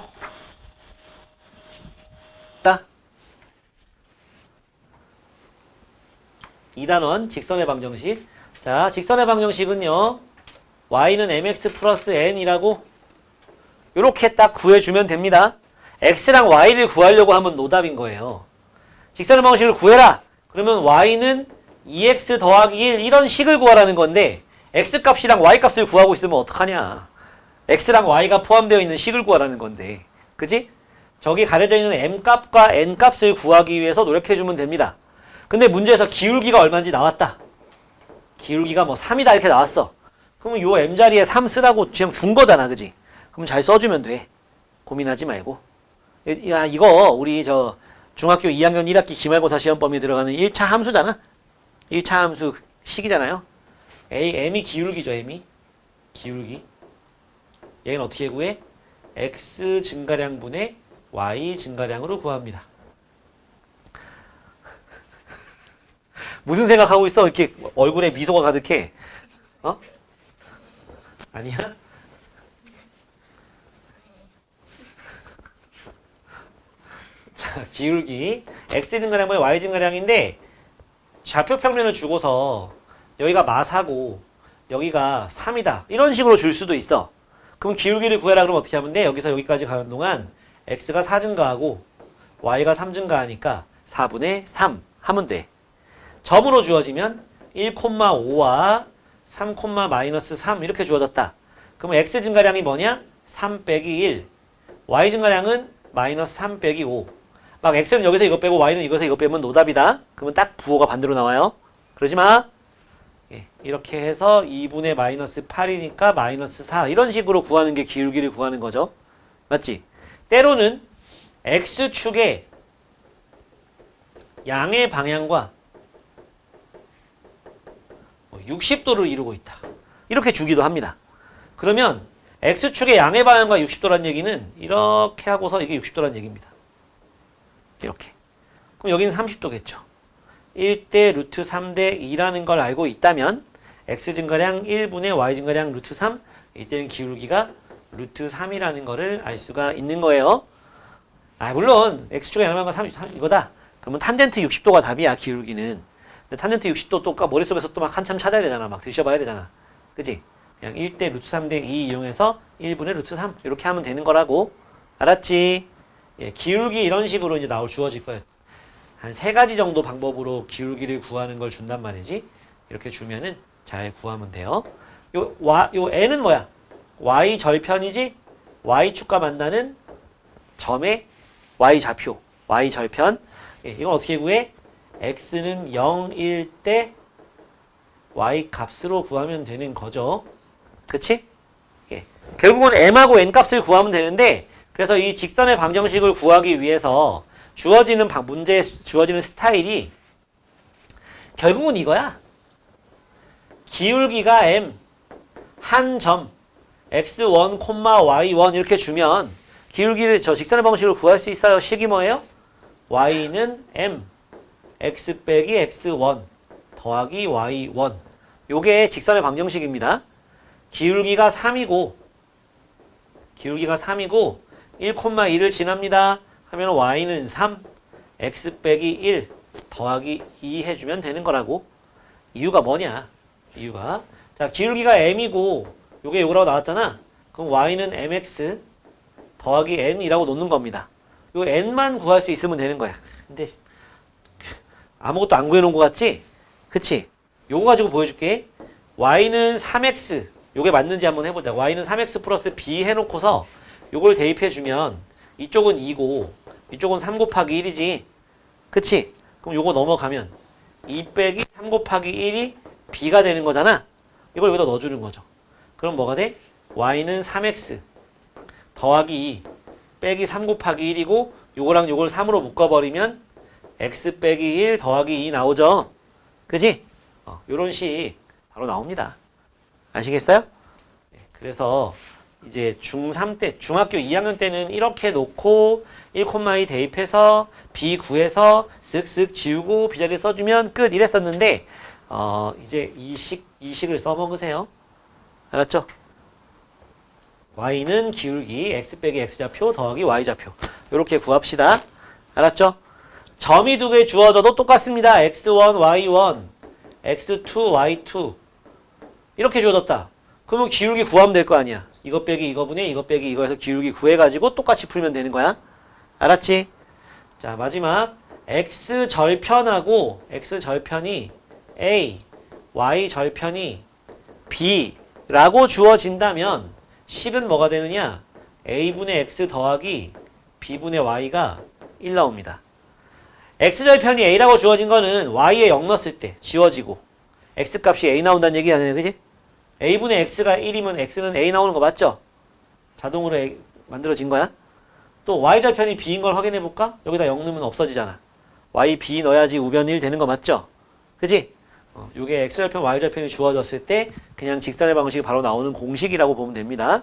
2단원 직선의 방정식. 자, 직선의 방정식은요. y는 mx 플러스 n이라고 요렇게 딱 구해주면 됩니다. x랑 y를 구하려고 하면 노답인 거예요. 직선의 방정식을 구해라. 그러면 y는 2x 더하기 1 이런 식을 구하라는 건데 x값이랑 y값을 구하고 있으면 어떡하냐. x랑 y가 포함되어 있는 식을 구하라는 건데. 그지? 저기 가려져 있는 m값과 n값을 구하기 위해서 노력해주면 됩니다. 근데 문제에서 기울기가 얼마인지 나왔다. 기울기가 뭐 3이다 이렇게 나왔어. 그러면 요 m자리에 3 쓰라고 지금 준 거잖아. 그지? 그럼 잘 써주면 돼. 고민하지 말고. 야, 이거 우리 저 중학교 2학년 1학기 기말고사 시험 범위에 들어가는 1차 함수잖아. 1차 함수 식이잖아요. m이 기울기죠. m이. 기울기. 얘는 어떻게 구해? x 증가량분의 y 증가량으로 구합니다. 무슨 생각하고 있어? 이렇게 얼굴에 미소가 가득해. 어? 아니야? 자, 기울기. x 증가량분의 y 증가량인데 좌표 평면을 주고서 여기가 마사고 여기가 3이다. 이런 식으로 줄 수도 있어. 그럼 기울기를 구해라 그러면 어떻게 하면 돼? 여기서 여기까지 가는 동안 x가 4 증가하고 y가 3 증가하니까 4분의 3 하면 돼. 점으로 주어지면 1,5와 3, 마이너스 3 이렇게 주어졌다. 그러면 x 증가량이 뭐냐? 3 빼기 1. y 증가량은 마이너스 3 빼기 5. 막 x는 여기서 이거 빼고 y는 이거서 이거 빼면 노답이다. 그러면 딱 부호가 반대로 나와요. 그러지 마. 예, 이렇게 해서 2분의 마이너스 8이니까 마이너스 4 이런 식으로 구하는 게 기울기를 구하는 거죠. 맞지? 때로는 x축의 양의 방향과 60도를 이루고 있다. 이렇게 주기도 합니다. 그러면 x축의 양의 방향과 60도란 얘기는 이렇게 하고서 이게 60도란 얘기입니다. 이렇게. 그럼 여기는 30도겠죠. 1대 루트 3대 2라는 걸 알고 있다면 x 증가량 1분의 y 증가량 루트 3 이때는 기울기가 루트 3이라는 거를 알 수가 있는 거예요. 아 물론 x축의 양의 방향과 30 이거다. 그러면 탄젠트 60도가 답이야 기울기는. 근데 탄젠트 60도 또 머릿속에서 또 막 한참 찾아야 되잖아. 막 드셔봐야 되잖아. 그치? 그냥 1대 루트 3대 2 이용해서 1분의 루트 3 이렇게 하면 되는 거라고. 알았지? 예, 기울기 이런 식으로 이제 주어질 거예요. 한 3가지 정도 방법으로 기울기를 구하는 걸 준단 말이지. 이렇게 주면은 잘 구하면 돼요. 요 n은 뭐야? y 절편이지? y축과 만나는 점의 y 좌표. y 절편. 예, 이건 어떻게 구해? x는 0일 때 y 값으로 구하면 되는 거죠. 그치? 예. 결국은 m하고 n 값을 구하면 되는데 그래서 이 직선의 방정식을 구하기 위해서 문제에 주어지는 스타일이 결국은 이거야. 기울기가 m 한 점 x1, y1 이렇게 주면 기울기를 직선의 방정식으로 구할 수 있어요. 식이 뭐예요? y는 m x 빼기 x1 더하기 y1 요게 직선의 방정식입니다. 기울기가 3이고 1,2를 지납니다. 하면 y는 3 x 빼기 1 더하기 2 해주면 되는 거라고. 이유가 뭐냐? 이유가 자 기울기가 m이고 요게 요거라고 나왔잖아. 그럼 y는 mx 더하기 n이라고 놓는 겁니다. 요 n만 구할 수 있으면 되는 거야. 근데 아무것도 안 구해놓은 것 같지? 그치? 요거 가지고 보여줄게. y는 3x 요게 맞는지 한번 해보자. y는 3x 플러스 b 해놓고서 요걸 대입해주면 이쪽은 2고 이쪽은 3 곱하기 1이지. 그치? 그럼 요거 넘어가면 2 빼기 3 곱하기 1이 b가 되는 거잖아. 이걸 여기다 넣어주는 거죠. 그럼 뭐가 돼? y는 3x 더하기 2 빼기 3 곱하기 1이고 요거랑 요걸 3으로 묶어버리면 x 빼기 1 더하기 2 나오죠. 그지? 요런 식 바로 나옵니다. 아시겠어요? 그래서 이제 중3 때, 중학교 2학년 때는 이렇게 놓고 1,2 대입해서 b 구해서 쓱쓱 지우고 b자리에 써주면 끝 이랬었는데 이제 이 식을 써먹으세요. 알았죠? y는 기울기 x 빼기 x좌표 더하기 y좌표 이렇게 구합시다. 알았죠? 점이 2개 주어져도 똑같습니다. x1, y1, x2, y2 이렇게 주어졌다. 그러면 기울기 구하면 될 거 아니야. 이거 빼기 이거분의 이거 빼기 이거에서 기울기 구해가지고 똑같이 풀면 되는 거야. 알았지? 자 마지막 x절편하고 x절편이 a, y절편이 b라고 주어진다면 식은 뭐가 되느냐? a분의 x 더하기 b분의 y가 1 나옵니다. x절편이 a라고 주어진 거는 y에 0 넣었을 때 지워지고 x값이 a 나온다는 얘기 아니에요. 그지? a분의 x가 1이면 x는 a 나오는 거 맞죠? 자동으로 만들어진 거야. 또 y절편이 b인 걸 확인해 볼까? 여기다 0 넣으면 없어지잖아. y, b 넣어야지 우변 1 되는 거 맞죠? 그지? 요게 x절편, y절편이 주어졌을 때 그냥 직선의 방식이 바로 나오는 공식이라고 보면 됩니다.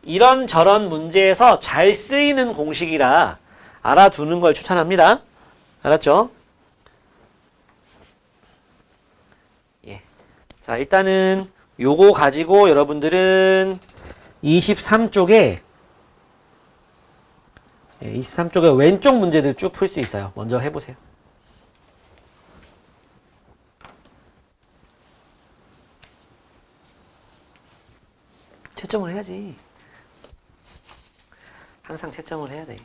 이런 저런 문제에서 잘 쓰이는 공식이라 알아두는 걸 추천합니다. 알았죠? 예. 자, 일단은 요거 가지고 여러분들은 23쪽에 23쪽에 왼쪽 문제들 쭉 풀 수 있어요. 먼저 해보세요. 채점을 해야지. 항상 채점을 해야 돼.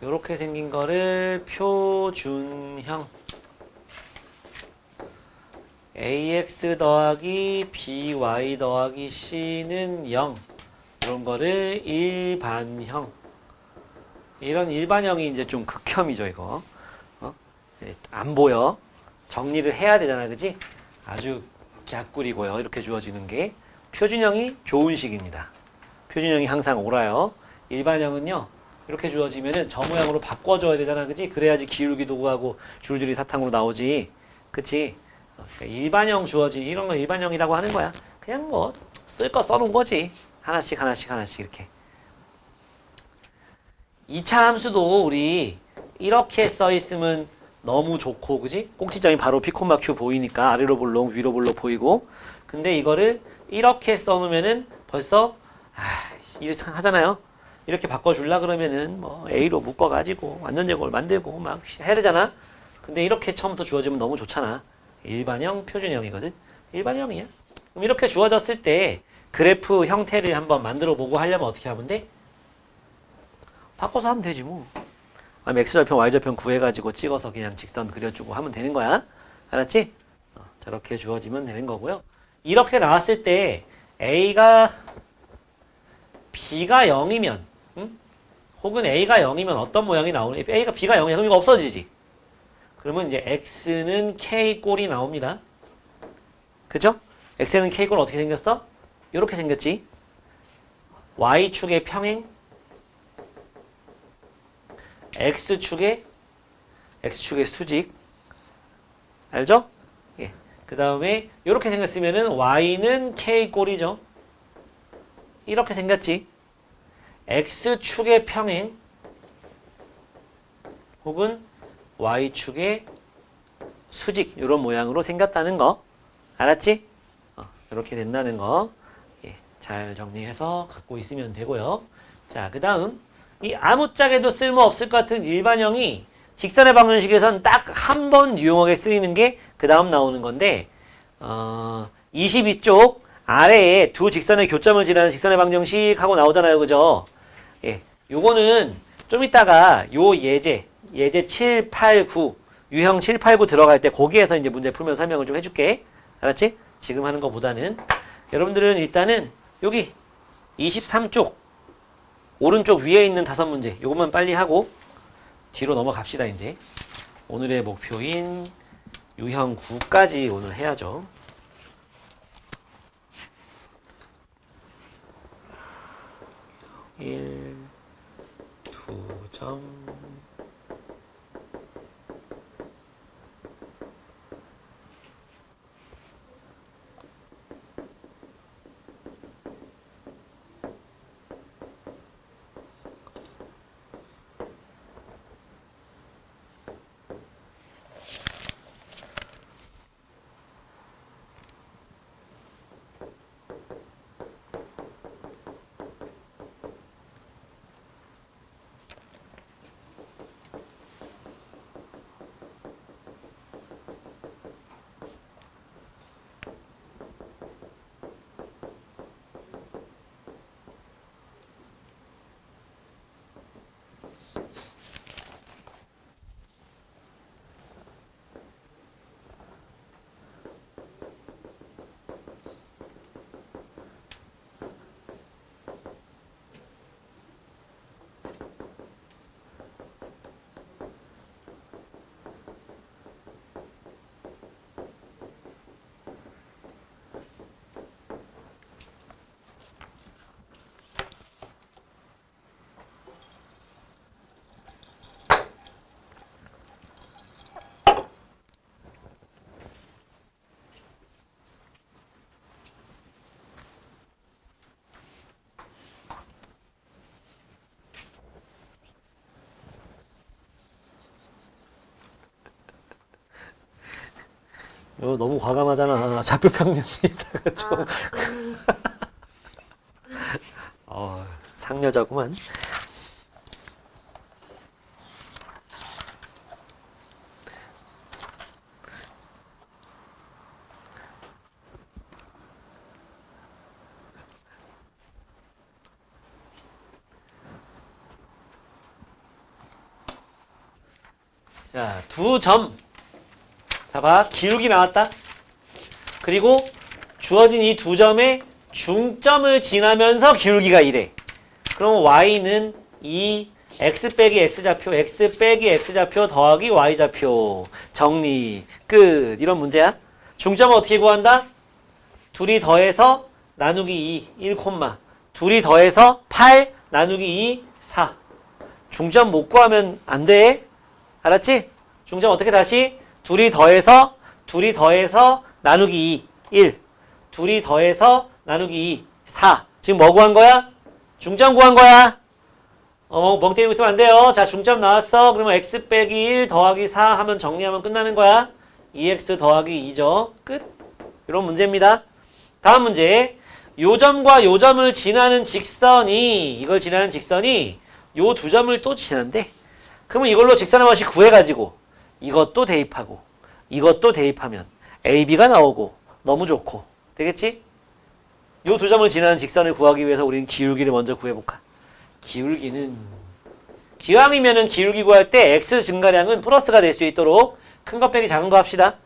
요렇게 생긴 거를 표준형 ax 더하기 by 더하기 c는 0 이런 거를 일반형. 이런 일반형이 이제 좀 극혐이죠, 이거. 안 보여. 정리를 해야 되잖아, 그지? 아주 갸꿀이고요. 이렇게 주어지는 게. 표준형이 좋은 식입니다. 표준형이 항상 옳아요. 일반형은요, 이렇게 주어지면은 저 모양으로 바꿔줘야 되잖아, 그지? 그래야지 기울기 도구하고 줄줄이 사탕으로 나오지. 그치? 그러니까 일반형 주어진 이런 거 일반형이라고 하는 거야. 그냥 뭐 쓸 거 써놓은 거지. 하나씩 하나씩 하나씩 이렇게. 2차 함수도 우리 이렇게 써 있으면 너무 좋고, 그지? 꼭지점이 바로 P, Q 보이니까 아래로 볼록 위로 볼록 보이고. 근데 이거를 이렇게 써놓으면은 벌써 이렇게 하잖아요. 이렇게 바꿔줄라 그러면은 뭐 A로 묶어가지고 완전 제곱을 만들고 막 해야 되잖아. 근데 이렇게 처음부터 주어지면 너무 좋잖아. 일반형, 표준형이거든. 일반형이야. 그럼 이렇게 주어졌을 때 그래프 형태를 한번 만들어 보고 하려면 어떻게 하면 돼? 바꿔서 하면 되지 뭐. x절편, y절편 구해가지고 찍어서 그냥 직선 그려주고 하면 되는 거야. 알았지? 저렇게 주어지면 되는 거고요. 이렇게 나왔을 때 a가 b가 0이면 혹은 a가 0이면 어떤 모양이 나오니? a가 b가 0이야. 그럼 이거 없어지지. 그러면 이제 x는 k 꼴이 나옵니다. 그죠? x는 k 꼴 어떻게 생겼어? 이렇게 생겼지. y축의 평행 x축의 수직. 알죠? 예. 그 다음에 이렇게 생겼으면은 y는 k 꼴이죠. 이렇게 생겼지. x축의 평행 혹은 y축의 수직 이런 모양으로 생겼다는 거. 알았지? 이렇게 된다는 거. 예. 잘 정리해서 갖고 있으면 되고요. 자, 그 다음 이 아무짝에도 쓸모없을 것 같은 일반형이 직선의 방정식에선 딱 한 번 유용하게 쓰이는 게 그 다음 나오는 건데 22쪽 아래에 두 직선의 교점을 지나는 직선의 방정식 하고 나오잖아요. 그죠? 예, 요거는 좀 이따가 요 예제 7, 8, 9 유형 7, 8, 9 들어갈 때 거기에서 이제 문제 풀면서 설명을 좀 해줄게. 알았지? 지금 하는 것보다는 여러분들은 일단은 여기 23쪽 오른쪽 위에 있는 5문제 요것만 빨리 하고 뒤로 넘어갑시다. 이제 오늘의 목표인 유형 9까지 오늘 해야죠. 1, 2점 이거 너무 과감하잖아. 좌표 평면에다가 좀. 상여자구만. 자, 두 점. 봐봐. 기울기 나왔다. 그리고 주어진 이 두 점의 중점을 지나면서 기울기가 이래. 그럼 y는 이 x 빼기 x좌표, x 빼기 x좌표 더하기 y좌표. 정리. 끝. 이런 문제야. 중점을 어떻게 구한다? 둘이 더해서 나누기 2, 1, 둘이 더해서 8 나누기 2, 4. 중점 못 구하면 안 돼. 알았지? 중점 어떻게 다시? 둘이 더해서 나누기 2, 1. 둘이 더해서 나누기 2, 4. 지금 뭐 구한 거야? 중점 구한 거야. 멍 때리고 있으면 안 돼요. 자, 중점 나왔어. 그러면 x 빼기 1 더하기 4 하면 정리하면 끝나는 거야. 2x 더하기 2죠. 끝. 이런 문제입니다. 다음 문제. 요 점과 요 점을 지나는 직선이, 이걸 지나는 직선이 요 두 점을 또 지난대. 그러면 이걸로 직선의 방식 구해가지고 이것도 대입하고 이것도 대입하면 AB가 나오고 너무 좋고 되겠지? 요 두 점을 지나는 직선을 구하기 위해서 우리는 기울기를 먼저 구해볼까? 기울기는 기왕이면은 기울기 구할 때 x 증가량은 플러스가 될 수 있도록 큰 거 빼기 작은 거 합시다.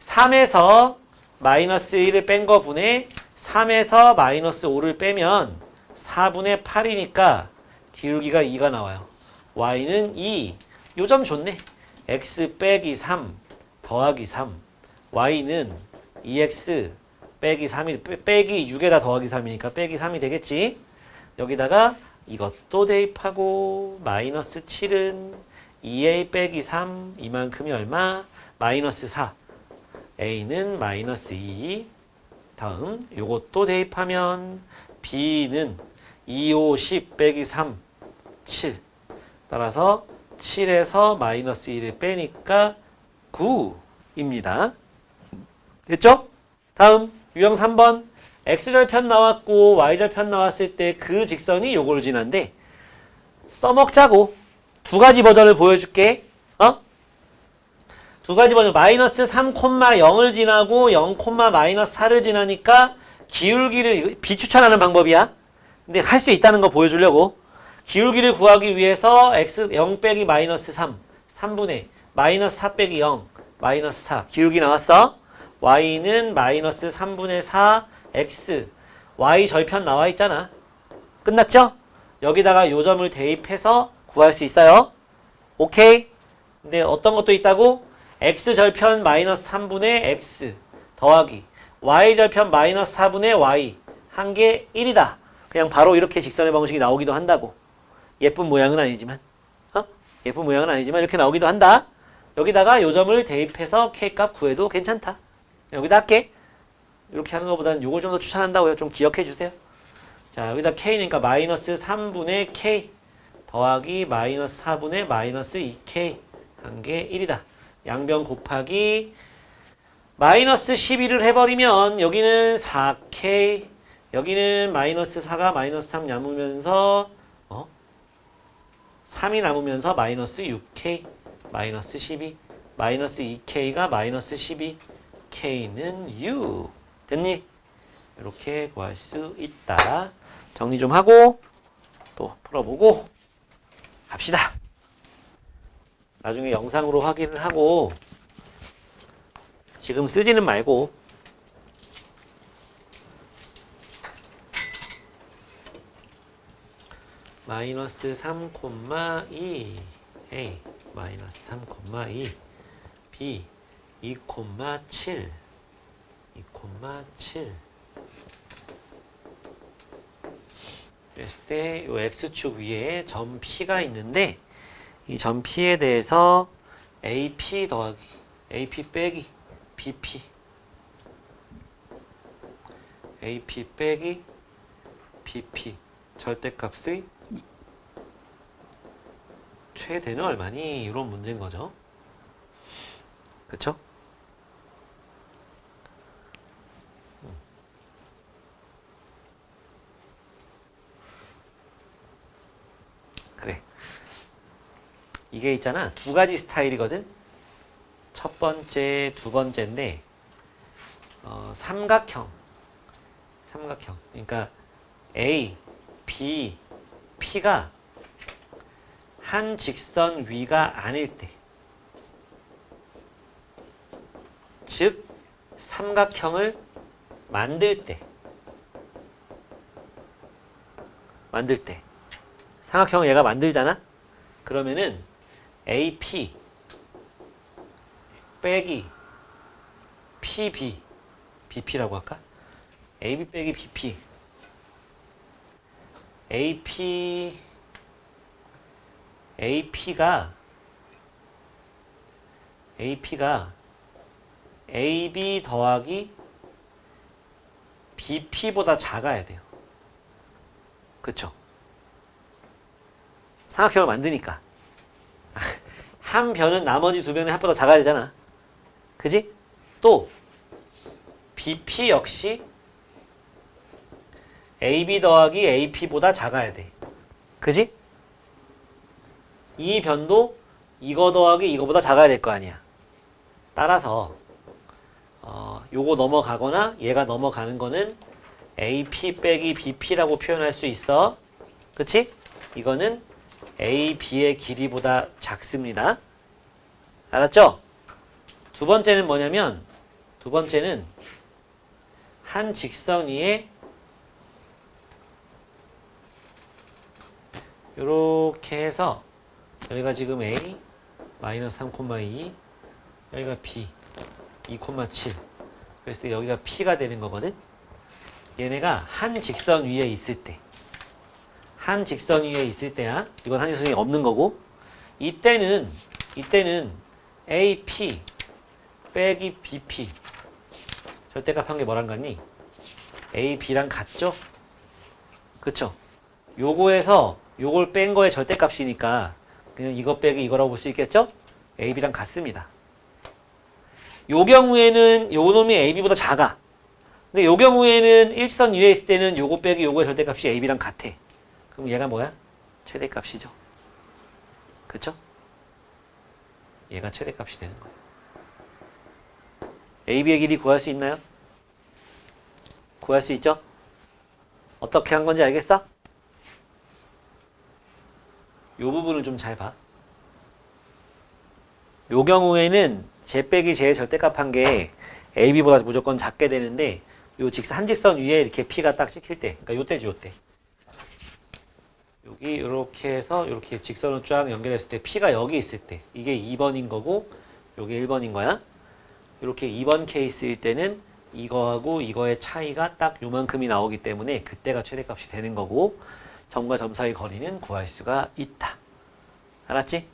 3에서 마이너스 1을 뺀 거 분의 3에서 마이너스 5를 빼면 4분의 8이니까 기울기가 2가 나와요. y는 2. 요 점 좋네. x 빼기 3 더하기 3. y는 2x 빼기 3이 빼기 6에다 더하기 3이니까 빼기 3이 되겠지. 여기다가 이것도 대입하고 마이너스 7은 2a 빼기 3 이만큼이 얼마? 마이너스 4. a는 마이너스 2. 다음 요것도 대입하면 b는 2, 5, 10 빼기 3 7. 따라서 7에서 마이너스 1을 빼니까 9입니다. 됐죠? 다음 유형 3번. x절편 나왔고 y절편 나왔을 때 그 직선이 요걸 지난데 써먹자고. 두 가지 버전을 보여줄게. 두 가지 버전. 마이너스 3,0을 지나고 0, 마이너스 4를 지나니까 기울기를 비추천하는 방법이야. 근데 할 수 있다는 거 보여주려고. 기울기를 구하기 위해서 x 0 빼기 마이너스 3, 3분의 마이너스 4 빼기 0, 마이너스 4. 기울기 나왔어. y는 마이너스 3분의 4 x. y 절편 나와 있잖아. 끝났죠? 여기다가 요 점을 대입해서 구할 수 있어요. 오케이? 근데 어떤 것도 있다고? x 절편 마이너스 3분의 x 더하기 y 절편 마이너스 4분의 y 한 개 1이다. 그냥 바로 이렇게 직선의 방식이 나오기도 한다고. 예쁜 모양은 아니지만 예쁜 모양은 아니지만 이렇게 나오기도 한다. 여기다가 요 점을 대입해서 k값 구해도 괜찮다. 여기다 할게. 이렇게 하는 것보다는 요걸 좀 더 추천한다고요. 좀 기억해 주세요. 자, 여기다 k니까 마이너스 3분의 k 더하기 마이너스 4분의 마이너스 2k 한 개 1이다. 양변 곱하기 마이너스 12를 해버리면 여기는 4k 여기는 마이너스 4가 마이너스 3 남으면서 3이 남으면서 마이너스 6k 마이너스 12 마이너스 2k가 마이너스 12 k는 6 됐니? 이렇게 구할 수 있다. 정리 좀 하고 또 풀어보고 합시다. 나중에 영상으로 확인을 하고 지금 쓰지는 말고 마이너스 3,2 A 마이너스 3,2 B 2,7 2,7 그랬을 때 요 X축 위에 점 P가 있는데 이 점 P에 대해서 AP 더하기 AP 빼기 BP AP 빼기 BP 절대값의 최대는 얼마니? 이런 문제인 거죠. 그쵸? 이게 있잖아. 두 가지 스타일이거든. 첫 번째, 두 번째인데 삼각형. 그러니까 A, B, P가 한 직선 위가 아닐 때. 즉 삼각형을 만들 때 삼각형을 얘가 만들잖아. 그러면은 AP 빼기 PB BP라고 할까? AB 빼기 BP AP가 AB 더하기 BP보다 작아야 돼요. 그쵸? 삼각형을 만드니까 한 변은 나머지 두 변의 합보다 작아야 되잖아. 그지? 또 BP 역시 AB 더하기 AP보다 작아야 돼. 그지? 이 변도 이거 더하기 이거보다 작아야 될 거 아니야. 따라서 요거 넘어가거나 얘가 넘어가는 거는 AP 빼기 BP라고 표현할 수 있어. 그치? 이거는 AB의 길이보다 작습니다. 알았죠? 두 번째는 뭐냐면 두 번째는 한 직선 위에 요렇게 해서 여기가 지금 A 마이너스 3,2 여기가 B 2,7 그랬을 때 여기가 P가 되는 거거든. 얘네가 한 직선 위에 있을 때 때야. 이건 한 직선이 없는 거고 이때는 AP 빼기 BP 절대값 한 게 뭐랑 같니? AB랑 같죠? 그쵸? 요거에서 요걸 뺀 거의 절대값이니까 그냥 이거 빼기 이거라고 볼 수 있겠죠? AB랑 같습니다. 요 경우에는 요 놈이 AB보다 작아. 근데 요 경우에는 일선 위에 있을 때는 요거 빼기 요거의 절대값이 AB랑 같아. 그럼 얘가 뭐야? 최대값이죠. 그쵸? 얘가 최대값이 되는 거야. AB의 길이 구할 수 있나요? 구할 수 있죠? 어떻게 한 건지 알겠어? 요 부분을 좀 잘 봐. 요 경우에는 제 빼기 제의 절대값 한 게 AB보다 무조건 작게 되는데 요 한 직선 위에 이렇게 P가 딱 찍힐 때, 그러니까 요때지 요때. 여기 이렇게 해서 이렇게 직선으로 쫙 연결했을 때 P가 여기 있을 때 이게 2번인 거고 요게 1번인 거야. 이렇게 2번 케이스일 때는 이거하고 이거의 차이가 딱 요만큼이 나오기 때문에 그때가 최대값이 되는 거고 점과 점 사이 거리는 구할 수가 있다. 알았지?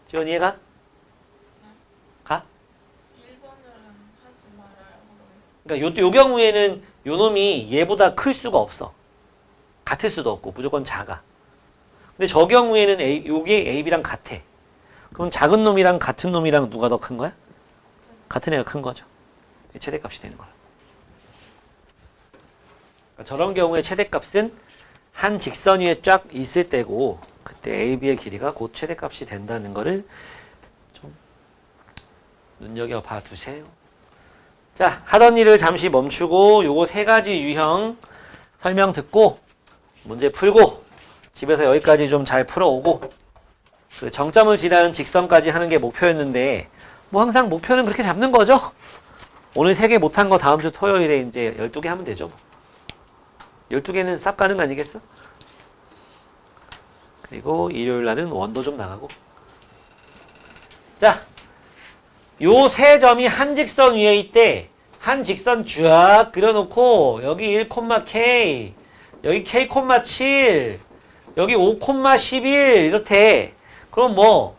지원 이해가? 가? 1번은 하지 말아요. 그러니까 요 경우에는 요 놈이 얘보다 클 수가 없어. 같을 수도 없고 무조건 작아. 근데 저 경우에는 요게 AB랑 같아. 그럼 작은 놈이랑 같은 놈이랑 누가 더 큰 거야? 같은 애가 큰 거죠. 최대값이 되는 거야. 그러니까 저런 경우에 최대값은 한 직선 위에 쫙 있을 때고 그때 AB의 길이가 곧 최대값이 된다는 거를 좀 눈여겨봐 두세요. 자, 하던 일을 잠시 멈추고 요거 세 가지 유형 설명 듣고 문제 풀고 집에서 여기까지 좀 잘 풀어오고 그 정점을 지나는 직선까지 하는 게 목표였는데 뭐 항상 목표는 그렇게 잡는 거죠. 오늘 3개 못한 거 다음 주 토요일에 이제 12개 하면 되죠. 12개는 쌉 가는 거 아니겠어? 그리고 일요일 날은 원도 좀 나가고. 자, 요 세 점이 한 직선 위에 있대. 한 직선 쫙 그려놓고 여기 1,K 여기 K,7 여기 5,11 이렇대. 그럼 뭐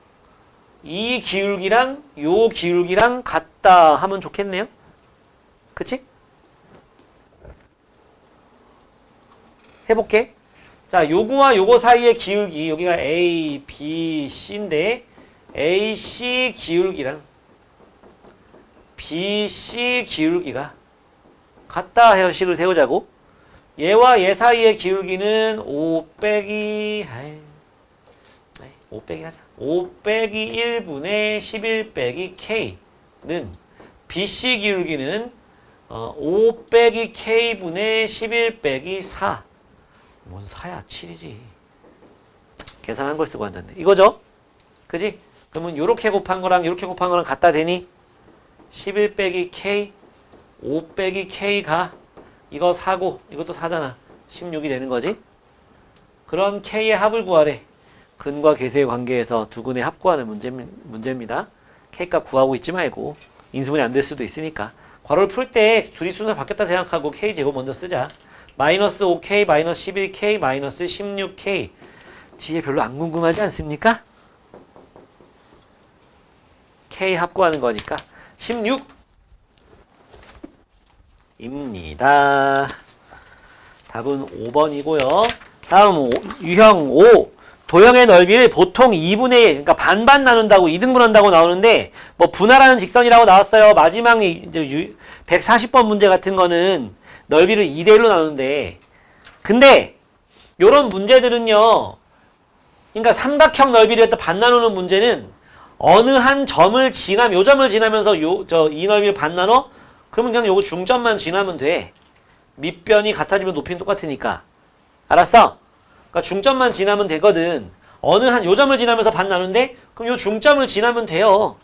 이 기울기랑 요 기울기랑 같다 하면 좋겠네요. 그치? 해볼게. 자, 요거와 요거 사이의 기울기 여기가 A, B, C인데 AC 기울기랑 BC 기울기가 같다 해서 식을 세우자고. 얘와 얘 사이의 기울기는 5 빼기 5 빼기 하자. 5 빼기 1분의 11 빼기 K는 BC 기울기는 5 빼기 K분의 11 빼기 4. 뭔 4야? 7이지. 계산한 걸 쓰고 앉았네. 이거죠? 그지? 그러면 요렇게 곱한 거랑 요렇게 곱한 거랑 같다 되니 11 빼기 K 5 빼기 K가 이거 4고 이것도 4잖아. 16이 되는 거지? 그런 K의 합을 구하래. 근과 계수의 관계에서 두 근의 합 구하는 문제입니다. K값 구하고 있지 말고 인수분해 안 될 수도 있으니까 괄호를 풀 때 둘이 순서 바뀌었다 생각하고 K제곱 먼저 쓰자. 마이너스 5K, 마이너스 11K, 마이너스 16K 뒤에 별로 안 궁금하지 않습니까? K 합 구하는 거니까 16입니다. 답은 5번이고요. 다음 유형 5. 도형의 넓이를 보통 2분의 1, 그러니까 반반 나눈다고 2등분 한다고 나오는데 뭐 분할하는 직선이라고 나왔어요. 마지막 이제 140번 문제 같은 거는 넓이를 2대 1로 나누는데 근데 요런 문제들은요. 그러니까 삼각형 넓이를 갖다 반 나누는 문제는 어느 한 점을 요 점을 지나면서 이 넓이를 반 나눠? 그러면 그냥 요거 중점만 지나면 돼. 밑변이 같아지면 높이는 똑같으니까. 알았어? 그러니까 중점만 지나면 되거든. 어느 한 요 점을 지나면서 반 나누는데 그럼 요 중점을 지나면 돼요.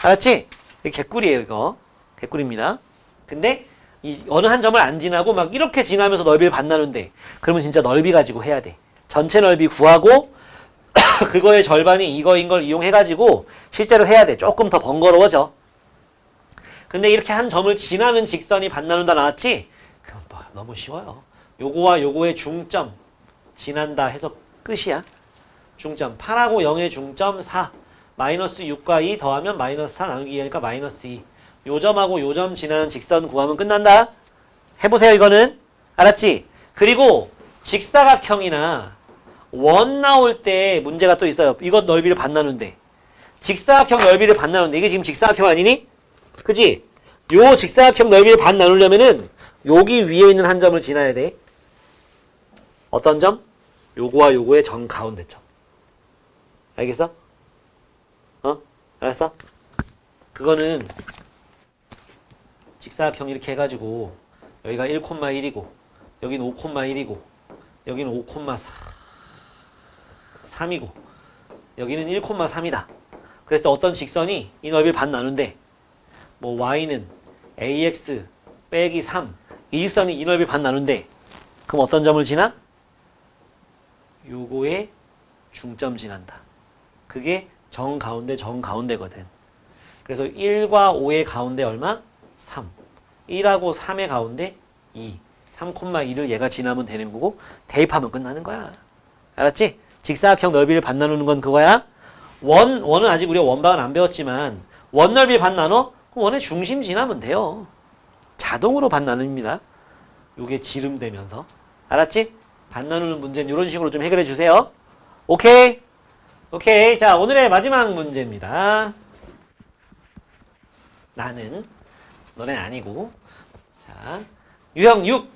알았지? 이게 개꿀이에요, 이거. 개꿀입니다. 근데 이 어느 한 점을 안 지나고 막 이렇게 지나면서 넓이를 반 나누는데 그러면 진짜 넓이 가지고 해야 돼. 전체 넓이 구하고 그거의 절반이 이거인 걸 이용해가지고 실제로 해야 돼. 조금 더 번거로워져. 근데 이렇게 한 점을 지나는 직선이 반 나눈다 나왔지? 그럼 뭐 너무 쉬워요. 요거와 요거의 중점 지난다 해서 끝이야. 중점 8하고 0의 중점 4 마이너스 6과 2 더하면 마이너스 4 나누기 2하니까 마이너스 2 요점하고 요점 지나는 직선 구하면 끝난다. 해보세요. 이거는 알았지? 그리고 직사각형이나 원 나올 때 문제가 또 있어요. 이것 넓이를 반 나눈대. 직사각형 넓이를 반 나눈대. 이게 지금 직사각형 아니니? 그지? 요 직사각형 넓이를 반 나누려면은 여기 위에 있는 한 점을 지나야 돼. 어떤 점? 요거와 요거의 정 가운데 점. 알겠어? 알았어? 그거는 직사각형 이렇게 해가지고 여기가 1,1이고 여기는 5,1이고 여기는 5,3이고 여기는 1,3이다. 그래서 어떤 직선이 이 넓이를 반 나눈대. 뭐 y는 ax 빼기 3 이 직선이 이 넓이를 반 나눈대. 그럼 어떤 점을 지나? 요거의 중점 지난다. 그게 정 가운데거든. 그래서 1과 5의 가운데 얼마? 3. 1하고 3의 가운데 2. 3,2를 얘가 지나면 되는 거고 대입하면 끝나는 거야. 알았지? 직사각형 넓이를 반 나누는 건 그거야. 원은 아직 우리가 원방은 안 배웠지만 원 넓이 반 나눠? 그럼 원의 중심 지나면 돼요. 자동으로 반 나눕니다. 요게 지름되면서. 알았지? 반 나누는 문제는 이런 식으로 좀 해결해 주세요. 오케이? 오케이. 자, 오늘의 마지막 문제입니다. 나는, 너넨 아니고. 자, 유형 6.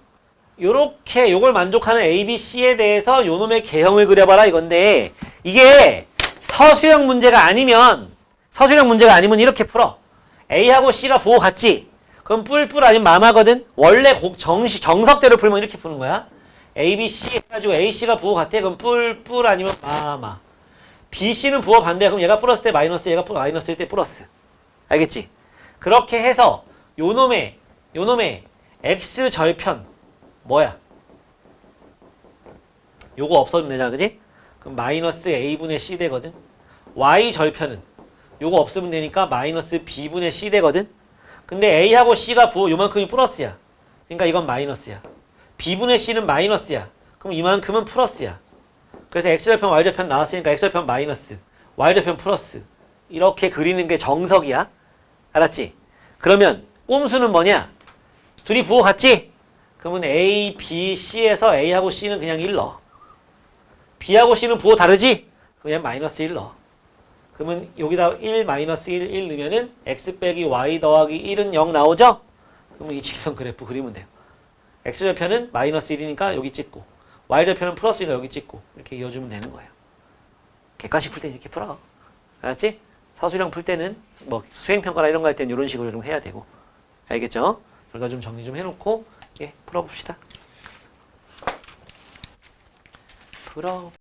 요렇게 요걸 만족하는 A, B, C에 대해서 요놈의 개형을 그려봐라 이건데 이게 서술형 문제가 아니면 이렇게 풀어. A하고 C가 부호 같지? 그럼 뿔뿔 아니면 마마거든? 원래 정석대로 풀면 이렇게 푸는 거야. A, B, C 해가지고 A, C가 부호 같아. 그럼 뿔뿔 아니면 마마. B, C는 부호 반대야. 그럼 얘가 플러스 때 마이너스, 얘가 마이너스일 때 플러스. 알겠지? 그렇게 해서 요놈의 X 절편 뭐야? 요거 없어도 되잖아. 그지? 그럼 마이너스 A분의 C 되거든. Y 절편은 요거 없으면 되니까 마이너스 B분의 C 되거든. 근데 A하고 C가 부호 요만큼이 플러스야. 그러니까 이건 마이너스야. B분의 C는 마이너스야. 그럼 이만큼은 플러스야. 그래서 X절편, Y절편 나왔으니까 X절편 마이너스, Y절편 플러스. 이렇게 그리는 게 정석이야. 알았지? 그러면 꼼수는 뭐냐? 둘이 부호 같지? 그러면 A, B, C에서 A하고 C는 그냥 1 넣어. B하고 C는 부호 다르지? 그냥 마이너스 1 넣어. 그러면 여기다 1, 마이너스 1 넣으면은 X 빼기 Y 더하기 1은 0 나오죠? 그러면 이 직선 그래프 그리면 돼요. X절편은 마이너스 1이니까 여기 찍고 Y절편은 플러스니까 여기 찍고 이렇게 이어주면 되는 거예요. 객관식 풀 때는 이렇게 풀어. 알았지? 사수령 풀 때는 뭐 수행평가나 이런 거 할 때는 이런 식으로 좀 해야 되고. 알겠죠? 결과 좀 정리 좀 해놓고 예, 풀어봅시다. 풀어.